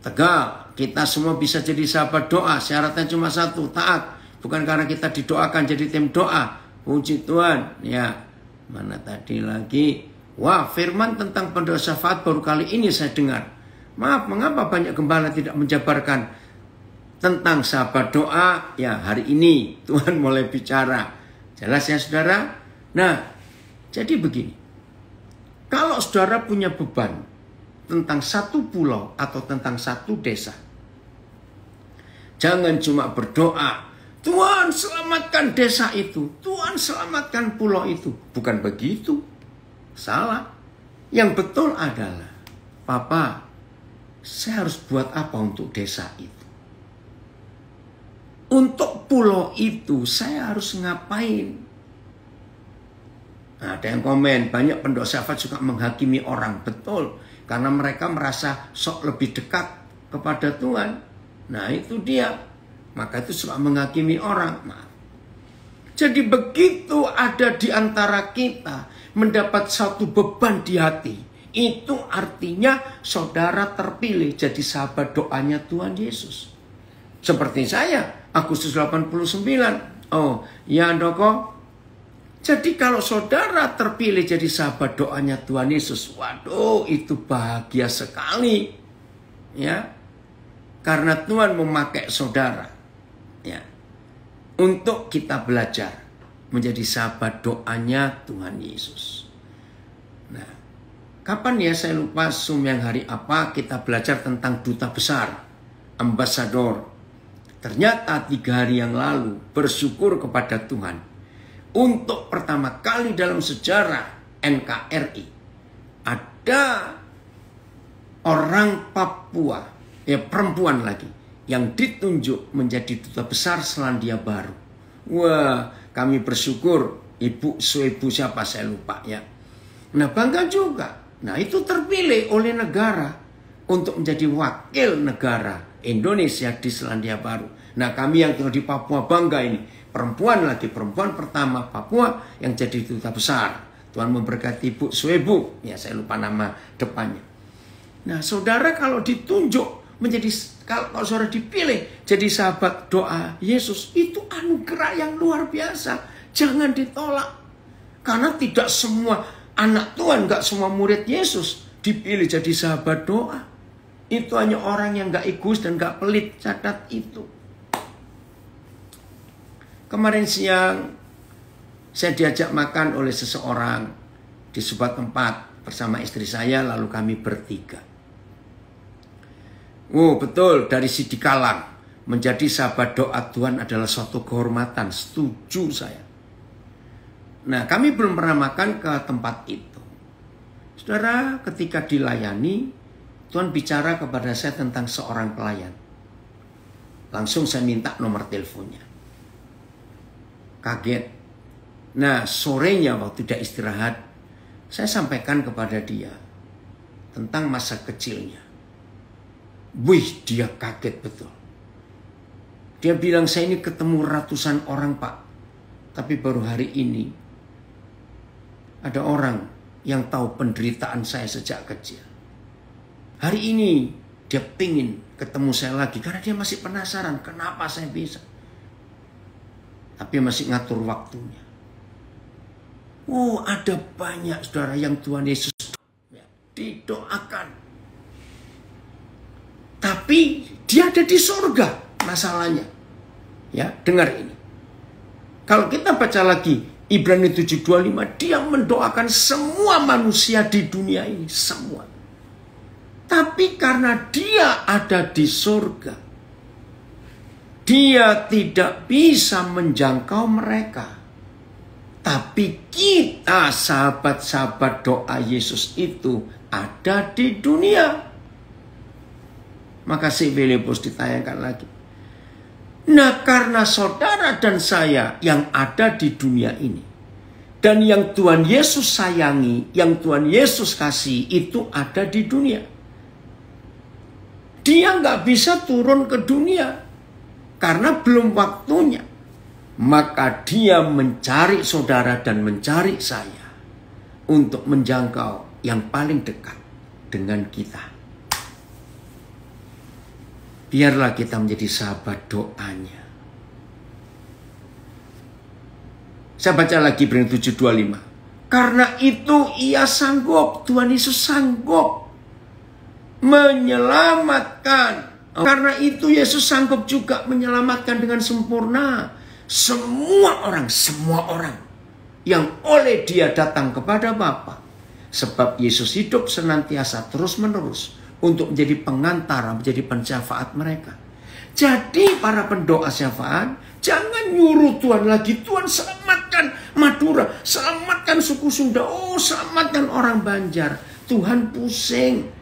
Tegal, kita semua bisa jadi sahabat doa. Syaratnya cuma satu, taat. Bukan karena kita didoakan jadi tim doa. Puji Tuhan. Ya, mana tadi lagi? Wah, firman tentang pendoa syafaat baru kali ini saya dengar. Maaf, mengapa banyak gembala tidak menjabarkan tentang sahabat doa? Ya, hari ini Tuhan mulai bicara. Jelas ya saudara? Nah, jadi begini. Kalau saudara punya beban tentang satu pulau atau tentang satu desa, jangan cuma berdoa, Tuhan selamatkan desa itu, Tuhan selamatkan pulau itu. Bukan begitu. Salah. Yang betul adalah, Papa, saya harus buat apa untuk desa itu? Untuk pulau itu saya harus ngapain? Nah, ada yang komen, banyak pendoa syafaat suka menghakimi orang. Betul, karena mereka merasa sok lebih dekat kepada Tuhan. Nah, itu dia. Maka itu suka menghakimi orang. Maaf. Jadi begitu ada di antara kita mendapat satu beban di hati. Itu artinya saudara terpilih jadi sahabat doanya Tuhan Yesus. Seperti saya, Agustus 89. Oh, ya Doko. Jadi kalau saudara terpilih jadi sahabat doanya Tuhan Yesus, waduh, itu bahagia sekali. Ya. Karena Tuhan memakai saudara, ya, untuk kita belajar menjadi sahabat doanya Tuhan Yesus. Nah, kapan ya saya lupa Zoom yang hari apa kita belajar tentang duta besar, ambasador. Ternyata 3 hari yang lalu bersyukur kepada Tuhan. Untuk pertama kali dalam sejarah NKRI ada orang Papua, ya perempuan lagi, yang ditunjuk menjadi duta besar Selandia Baru. Wah, kami bersyukur. Ibu Suebu siapa saya lupa ya. Nah, bangga juga. Nah, itu terpilih oleh negara untuk menjadi wakil negara Indonesia di Selandia Baru. Nah, kami yang tinggal di Papua bangga ini. Perempuan lagi, perempuan pertama Papua yang jadi duta besar. Tuhan memberkati Ibu Suebu. Ya, saya lupa nama depannya. Nah, saudara kalau ditunjuk menjadi, kalau saudara dipilih jadi sahabat doa Yesus, itu anugerah yang luar biasa. Jangan ditolak. Karena tidak semua anak Tuhan, gak semua murid Yesus dipilih jadi sahabat doa. Itu hanya orang yang gak egois dan gak pelit. Catat itu. Kemarin siang saya diajak makan oleh seseorang di sebuah tempat bersama istri saya, lalu kami bertiga. Oh betul, dari Sidikalang menjadi sahabat doa Tuhan adalah suatu kehormatan. Setuju saya. Nah, kami belum pernah makan ke tempat itu. Saudara, ketika dilayani, Tuhan bicara kepada saya tentang seorang pelayan. Langsung saya minta nomor teleponnya. Kaget. Nah, sorenya waktu dia istirahat, saya sampaikan kepada dia tentang masa kecilnya. Wih, dia kaget betul. Dia bilang, saya ini ketemu ratusan orang Pak. Tapi baru hari ini ada orang yang tahu penderitaan saya sejak kecil. Hari ini dia pingin ketemu saya lagi karena dia masih penasaran kenapa saya bisa. Tapi masih ngatur waktunya. Oh, ada banyak saudara yang Tuhan Yesus didoakan. Tapi dia ada di surga masalahnya. Ya, dengar ini. Kalau kita baca lagi Ibrani 7:25, dia mendoakan semua manusia di dunia ini, semua. Tapi karena dia ada di surga, dia tidak bisa menjangkau mereka. Tapi kita sahabat-sahabat doa Yesus itu ada di dunia. Maka si Filipus ditayangkan lagi. Nah, karena saudara dan saya yang ada di dunia ini, dan yang Tuhan Yesus sayangi, yang Tuhan Yesus kasih, itu ada di dunia. Dia nggak bisa turun ke dunia karena belum waktunya. Maka dia mencari saudara dan mencari saya untuk menjangkau yang paling dekat dengan kita. Biarlah kita menjadi sahabat doanya. Saya baca lagi Ibrani 7:25. Karena itu ia sanggup, Tuhan Yesus sanggup menyelamatkan. Karena itu Yesus sanggup juga menyelamatkan dengan sempurna semua orang yang oleh dia datang kepada Bapa. Sebab Yesus hidup senantiasa terus-menerus untuk menjadi pengantara, menjadi pensyafaat mereka. Jadi para pendoa syafaat, jangan nyuruh Tuhan lagi. Tuhan selamatkan Madura, selamatkan suku Sunda, oh selamatkan orang Banjar. Tuhan pusing.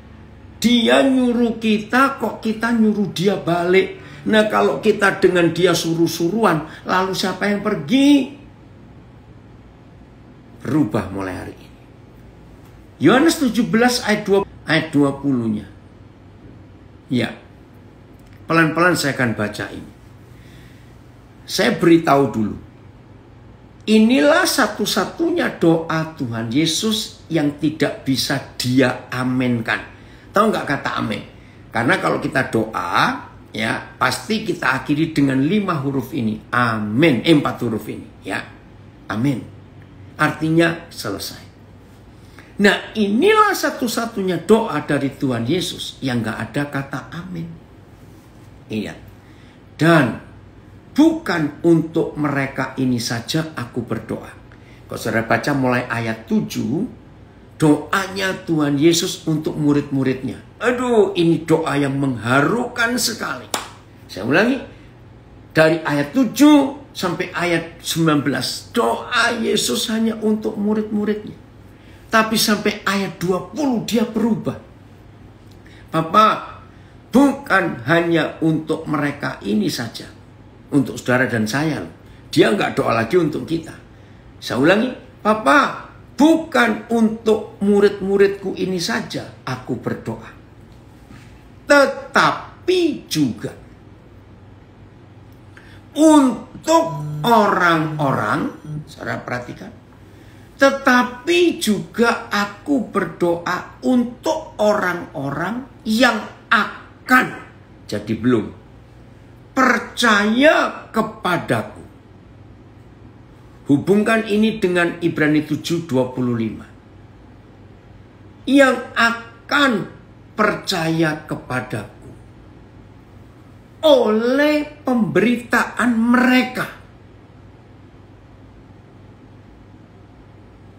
Dia nyuruh kita, kok kita nyuruh dia balik. Nah kalau kita dengan dia suruh-suruhan, lalu siapa yang pergi? Berubah mulai hari ini. Yohanes 17 ayat 20-nya. Ya, pelan-pelan saya akan baca ini. Saya beritahu dulu. inilah satu-satunya doa Tuhan Yesus yang tidak bisa dia amenkan. Tahu nggak kata amin? Karena kalau kita doa, ya pasti kita akhiri dengan 5 huruf ini. Amin. 4 huruf ini. Ya, amin. Artinya selesai. Nah, inilah satu-satunya doa dari Tuhan Yesus yang nggak ada kata amin. Ingat. Dan bukan untuk mereka ini saja aku berdoa. Kalau saudara baca mulai ayat 7, doanya Tuhan Yesus untuk murid-muridnya. Aduh, ini doa yang mengharukan sekali. Saya ulangi. Dari ayat 7 sampai ayat 19. Doa Yesus hanya untuk murid-muridnya. Tapi sampai ayat 20 dia berubah. Bapa, bukan hanya untuk mereka ini saja. Untuk saudara dan saya. Dia nggak doa lagi untuk kita. Saya ulangi. Bapa, bukan untuk murid-muridku ini saja aku berdoa. Tetapi juga untuk orang-orang. Saudara perhatikan. Tetapi juga aku berdoa untuk orang-orang yang akan, jadi belum, percaya kepadaku. Hubungkan ini dengan Ibrani 7:25. Yang akan percaya kepadaku oleh pemberitaan mereka.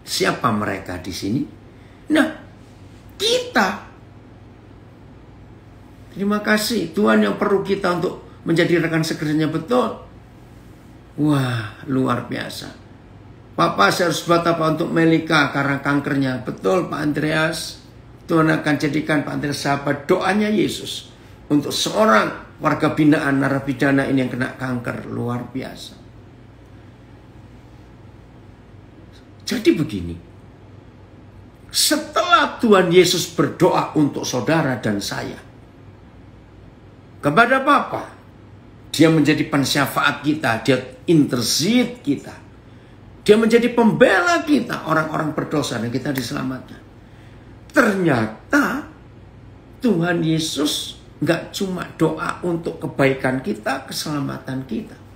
Siapa mereka di sini? Nah, kita. Terima kasih Tuhan yang perlu kita untuk menjadi rekan sekerjanya, betul. Wah, luar biasa. Papa, saya harus buat apa untuk Melika karena kankernya? Betul Pak Andreas. Tuhan akan jadikan Pak Andreas sahabat doanya Yesus untuk seorang warga binaan narapidana ini yang kena kanker. Luar biasa. Jadi begini, setelah Tuhan Yesus berdoa untuk saudara dan saya, kepada Bapa, dia menjadi pensyafaat kita, dia intercede kita, dia menjadi pembela kita, orang-orang berdosa, dan kita diselamatkan. Ternyata Tuhan Yesus gak cuma doa untuk kebaikan kita, keselamatan kita,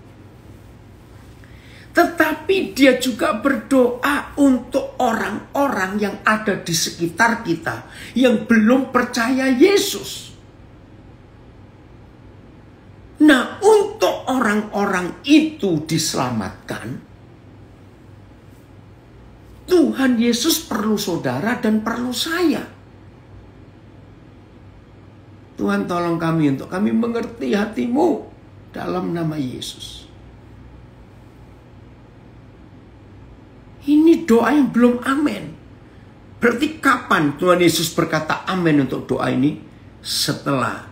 tetapi dia juga berdoa untuk orang-orang yang ada di sekitar kita yang belum percaya Yesus. Nah, untuk orang-orang itu diselamatkan, Tuhan Yesus perlu saudara dan perlu saya. Tuhan tolong kami untuk kami mengerti hatimu dalam nama Yesus. Ini doa yang belum amin. Berarti kapan Tuhan Yesus berkata amin untuk doa ini? Setelah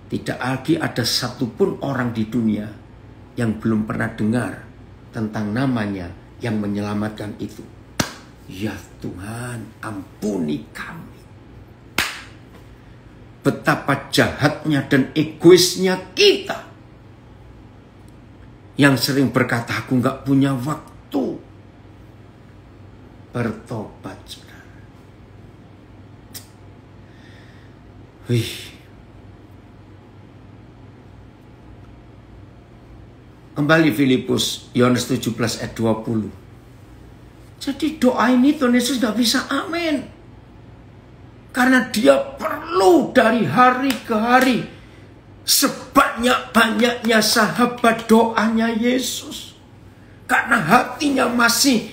tidak lagi ada satupun orang di dunia yang belum pernah dengar tentang namanya yang menyelamatkan itu. Ya Tuhan, ampuni kami. Betapa jahatnya dan egoisnya kita yang sering berkata, aku gak punya waktu. Bertobat, saudara. Wih. Kembali Filipus, Yohanes 17 ayat 20. Jadi doa ini Tuhan Yesus gak bisa amin. Karena dia perlu dari hari ke hari. Sebanyak-banyaknya sahabat doanya Yesus. Karena hatinya masih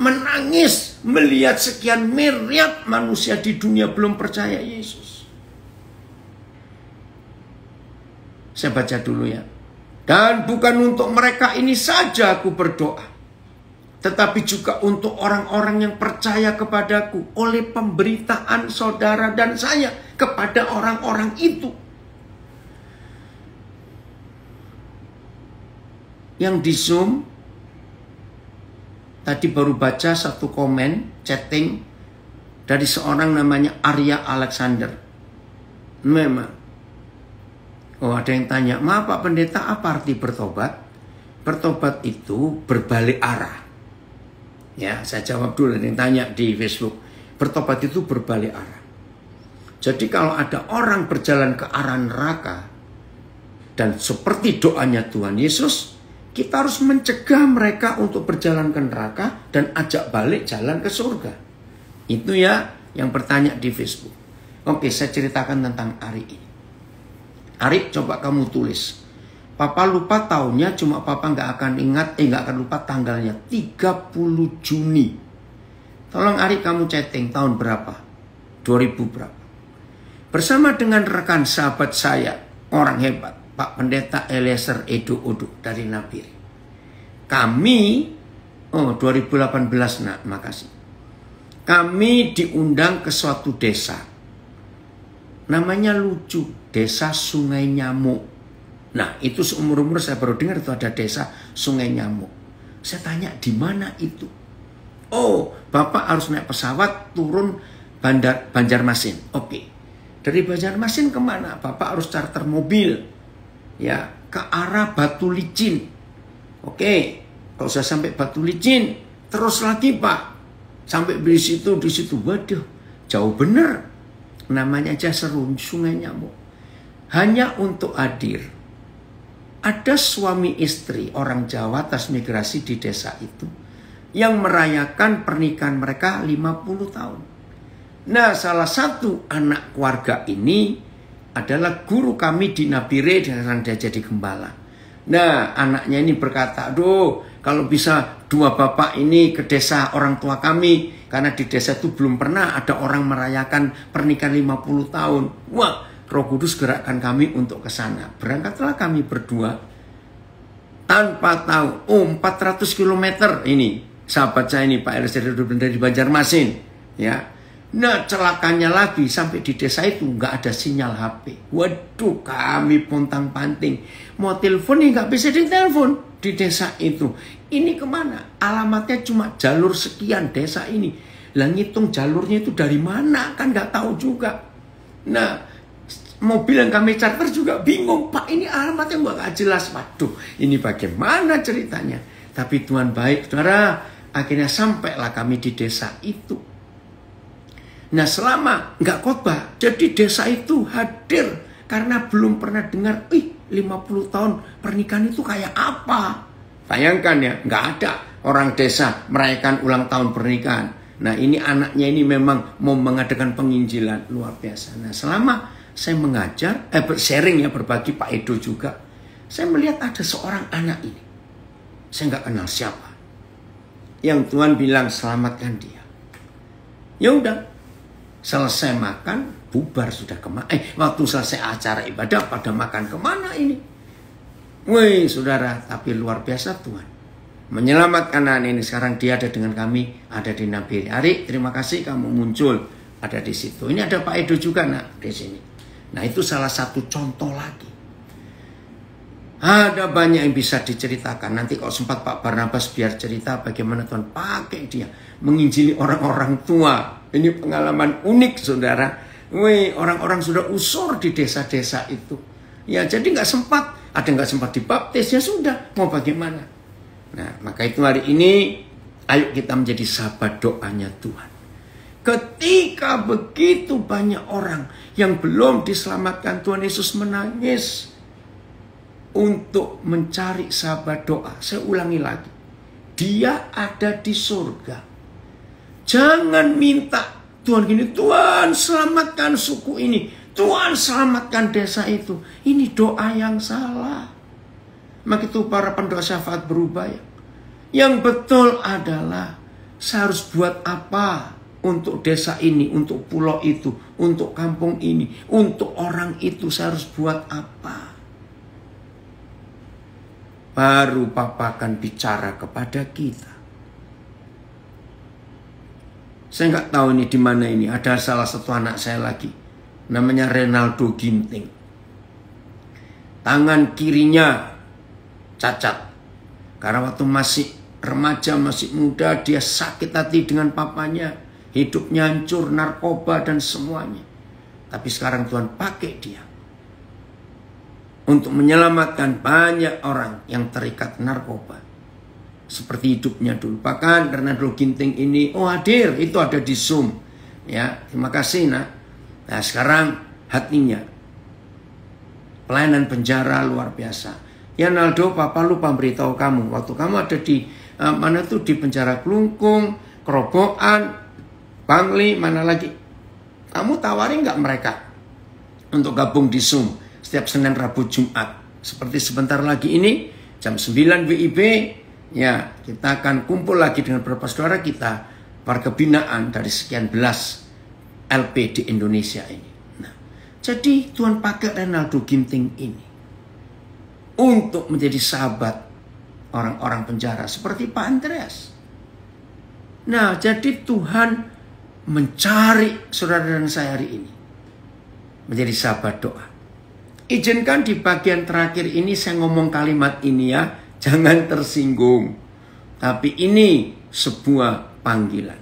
menangis melihat sekian miliar manusia di dunia belum percaya Yesus. Saya baca dulu ya. Dan bukan untuk mereka ini saja aku berdoa, tetapi juga untuk orang-orang yang percaya kepadaku oleh pemberitaan saudara dan saya kepada orang-orang itu. Yang di Zoom tadi baru baca satu komen chatting dari seorang namanya Arya Alexander. Memang. Oh, ada yang tanya, maaf Pak Pendeta, apa arti bertobat? Bertobat itu berbalik arah. Ya, saya jawab dulu yang tanya di Facebook. Bertobat itu berbalik arah. Jadi kalau ada orang berjalan ke arah neraka, dan seperti doanya Tuhan Yesus, kita harus mencegah mereka untuk berjalan ke neraka dan ajak balik jalan ke surga. Itu ya yang bertanya di Facebook. Oke, saya ceritakan tentang Ari ini. Ari, coba kamu tulis. Papa lupa tahunnya, cuma Papa nggak akan lupa tanggalnya. 30 Juni. Tolong Ari kamu chatting tahun berapa? 2000 berapa? Bersama dengan rekan sahabat saya, orang hebat, Pak Pendeta Eliezer Edo Odo dari Nabire. Kami, 2018 nak, makasih. Kami diundang ke suatu desa. Namanya lucu, Desa Sungai Nyamuk. Nah, itu seumur-umur saya baru dengar itu ada desa Sungai Nyamuk. Saya tanya, di mana itu? Oh, Bapak harus naik pesawat turun Banjarmasin. Oke. Dari Banjarmasin kemana? Bapak harus charter mobil. Ya, ke arah Batu Licin. Oke. Kalau saya sampai Batu Licin, terus lagi Pak. Sampai di situ. Waduh, jauh bener. Namanya aja seru, Sungai Nyamuk. Hanya untuk hadir. Ada suami istri orang Jawa transmigrasi di desa itu yang merayakan pernikahan mereka 50 tahun. Nah, salah satu anak keluarga ini adalah guru kami di Nabire dan dia jadi gembala. Nah, anaknya ini berkata, aduh, kalau bisa dua bapak ini ke desa orang tua kami, karena di desa itu belum pernah ada orang merayakan pernikahan 50 tahun. Wah, Roh Kudus gerakkan kami untuk ke sana. Berangkatlah kami berdua tanpa tahu. 400 km ini sahabat saya ini Pak Eliezer dari Banjarmasin, ya. Nah, celakanya lagi sampai di desa itu nggak ada sinyal HP. Waduh, kami pontang-panting. Mau telepon nih nggak bisa ditelepon di desa itu. Ini kemana? Alamatnya cuma jalur sekian desa ini. Lah ngitung jalurnya itu dari mana kan nggak tahu juga. Nah, mobil yang kami charter juga bingung. Pak, ini alamatnya nggak jelas. Waduh, ini bagaimana ceritanya? Tapi Tuhan baik, saudara. Akhirnya sampailah kami di desa itu. Nah, selama nggak khotbah, jadi desa itu hadir karena belum pernah dengar, 50 tahun pernikahan itu kayak apa? Bayangkan ya, nggak ada orang desa merayakan ulang tahun pernikahan. Nah, ini anaknya ini memang mau mengadakan penginjilan luar biasa. Nah, selama saya mengajar, sharing ya, berbagi Pak Edo juga, saya melihat ada seorang anak ini. Saya nggak kenal siapa. Yang Tuhan bilang selamatkan dia. Ya udah. Selesai makan, bubar sudah kemana? Waktu selesai acara ibadah, pada makan kemana ini? Wih, saudara, tapi luar biasa Tuhan. Menyelamatkan anak ini. Sekarang dia ada dengan kami, ada di Nabire. Ari, terima kasih kamu muncul, ada di situ. Ini ada Pak Edo juga, nak, di sini. Nah, itu salah satu contoh lagi. Ada banyak yang bisa diceritakan. Nanti kalau sempat Pak Barnabas biar cerita bagaimana Tuhan pakai dia menginjili orang-orang tua. Ini pengalaman unik, saudara. Wih, orang-orang sudah usur di desa-desa itu. Ya, jadi nggak sempat. Ada nggak sempat dibaptis, ya sudah. Mau bagaimana? Nah, maka itu hari ini, ayo kita menjadi sahabat doanya Tuhan. Ketika begitu banyak orang yang belum diselamatkan, Tuhan Yesus menangis untuk mencari sahabat doa. Saya ulangi lagi. Dia ada di surga. Jangan minta Tuhan gini, Tuhan selamatkan suku ini, Tuhan selamatkan desa itu. Ini doa yang salah. Maka itu para pendoa syafaat berubah ya. Yang betul adalah saya harus buat apa untuk desa ini, untuk pulau itu, untuk kampung ini, untuk orang itu saya harus buat apa. Baru Papa akan bicara kepada kita. Saya nggak tahu ini di mana ini. Ada salah satu anak saya lagi, namanya Renaldo Ginting. Tangan kirinya cacat. Karena waktu masih remaja, masih muda, dia sakit hati dengan papanya. Hidupnya hancur, narkoba dan semuanya. Tapi sekarang Tuhan pakai dia untuk menyelamatkan banyak orang yang terikat narkoba. seperti hidupnya dulu. Bahkan Renaldo Ginting ini, hadir, itu ada di Zoom. Ya, terima kasih nak. Nah sekarang hatinya, pelayanan penjara luar biasa. Ya Naldo, papa lupa beritahu kamu, waktu kamu ada di mana tuh, di penjara Kelungkung, Kerobokan, Bangli, mana lagi? Kamu tawarin nggak mereka untuk gabung di Zoom setiap Senin, Rabu, Jumat? Seperti sebentar lagi ini, jam 9 WIB, ya kita akan kumpul lagi dengan beberapa saudara kita, warga binaan dari sekian belas LP di Indonesia ini. Nah, jadi Tuhan pakai Renaldo Ginting ini untuk menjadi sahabat orang-orang penjara seperti Pak Andreas. Nah, jadi Tuhan mencari saudara dan saya hari ini menjadi sahabat doa. Izinkan di bagian terakhir ini saya ngomong kalimat ini ya, jangan tersinggung. Tapi ini sebuah panggilan.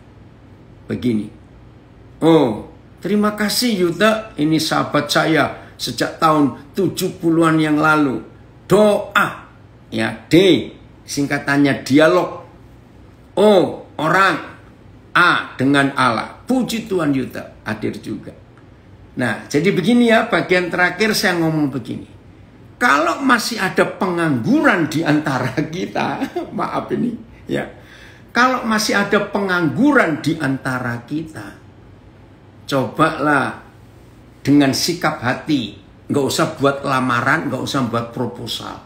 Begini. Terima kasih Yuda, ini sahabat saya sejak tahun 70-an yang lalu. Doa, ya D, singkatannya dialog. Orang A dengan Allah. Puji Tuhan Yuda, hadir juga. Nah, jadi begini ya, bagian terakhir saya ngomong begini. Kalau masih ada pengangguran di antara kita, maaf ini ya. Kalau masih ada pengangguran di antara kita, cobalah dengan sikap hati. Nggak usah buat lamaran, nggak usah buat proposal.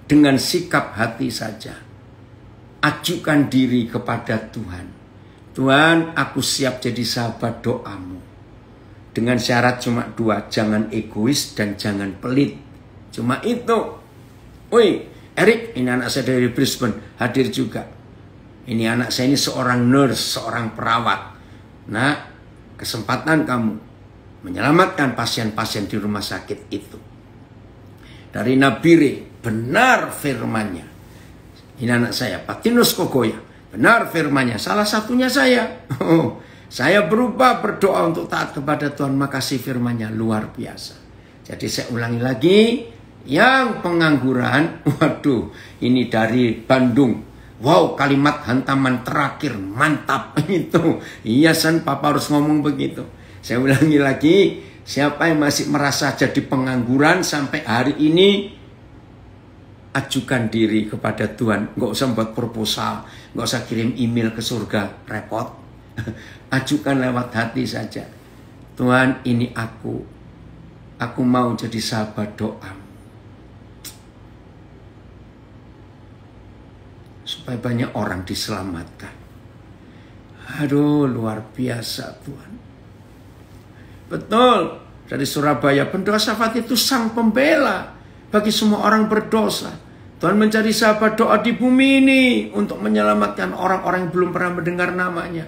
Dengan sikap hati saja. Ajukan diri kepada Tuhan. Tuhan, aku siap jadi sahabat doamu. Dengan syarat cuma 2, jangan egois dan jangan pelit. Cuma itu. Erik, ini anak saya dari Brisbane, hadir juga. Ini anak saya ini seorang nurse, seorang perawat. Nah, kesempatan kamu menyelamatkan pasien-pasien di rumah sakit itu. Dari Nabire, benar firman-Nya. Ini anak saya, Patinus Kogoya. Benar firman-Nya, salah satunya saya. Saya berubah berdoa untuk taat kepada Tuhan. Makasih firman-Nya, luar biasa. Jadi saya ulangi lagi, yang pengangguran, waduh, ini dari Bandung. Wow, kalimat hantaman terakhir, mantap itu. Iya San, Papa harus ngomong begitu. Saya ulangi lagi, siapa yang masih merasa jadi pengangguran sampai hari ini, ajukan diri kepada Tuhan. Nggak usah buat proposal, nggak usah kirim email ke surga, repot. Ajukan lewat hati saja. Tuhan, ini aku mau jadi sahabat doamu. Supaya banyak orang diselamatkan. Aduh, luar biasa Tuhan. Betul, dari Surabaya, pendoa syafaat itu sang pembela bagi semua orang berdosa. Tuhan mencari sahabat doa di bumi ini untuk menyelamatkan orang-orang yang belum pernah mendengar namanya.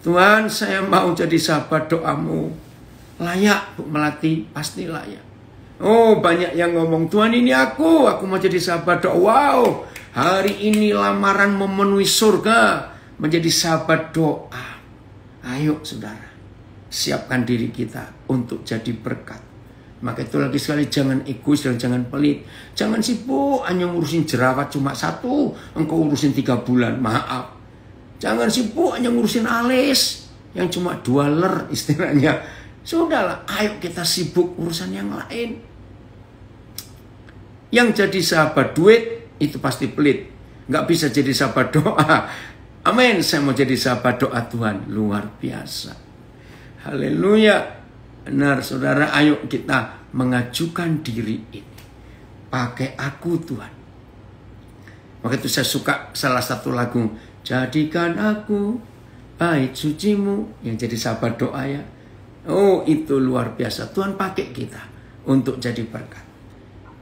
Tuhan, saya mau jadi sahabat doamu. Layak Bu Melati, pasti layak. Banyak yang ngomong, Tuhan ini aku mau jadi sahabat doa. Wow, hari ini lamaran memenuhi surga, menjadi sahabat doa. Ayo saudara, siapkan diri kita untuk jadi berkat. Maka itu lagi sekali, jangan egois dan jangan pelit. Jangan sibuk hanya ngurusin jerawat cuma 1, engkau urusin 3 bulan, maaf. Jangan sibuk hanya ngurusin alis yang cuma 2 ler istilahnya. Sudahlah, ayo kita sibuk urusan yang lain. Yang jadi sahabat duit itu pasti pelit. Nggak bisa jadi sahabat doa. Amin, saya mau jadi sahabat doa Tuhan. Luar biasa. Haleluya. Benar saudara, ayo kita mengajukan diri ini. Pakai aku Tuhan. Maka itu saya suka salah satu lagu, jadikan aku bait sucimu, yang jadi sahabat doa ya. Itu luar biasa. Tuhan pakai kita untuk jadi berkat.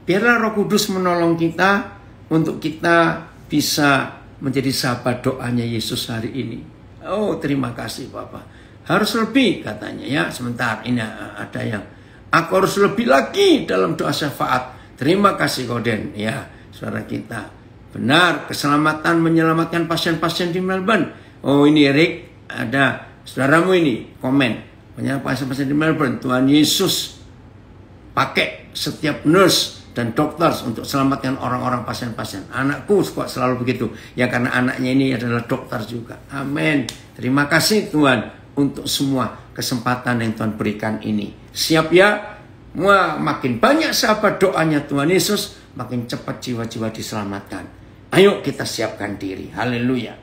Biarlah Roh Kudus menolong kita untuk kita bisa menjadi sahabat doanya Yesus hari ini. Terima kasih Bapak. Harus lebih katanya ya. Sebentar, ini ada yang aku harus lebih lagi dalam doa syafaat. Terima kasih Koden ya, saudara kita. Benar, keselamatan menyelamatkan pasien-pasien di Melbourne. Ini Erik, ada saudaramu ini komen. Banyak pasien-pasien di Melbourne. Tuhan Yesus pakai setiap nurse dan dokter untuk selamatkan orang-orang pasien-pasien. Anakku kok selalu begitu. Ya karena anaknya ini adalah dokter juga. Amin. Terima kasih Tuhan untuk semua kesempatan yang Tuhan berikan ini. Siap ya? Wah, makin banyak sahabat doanya Tuhan Yesus, makin cepat jiwa-jiwa diselamatkan. Ayo kita siapkan diri. Haleluya.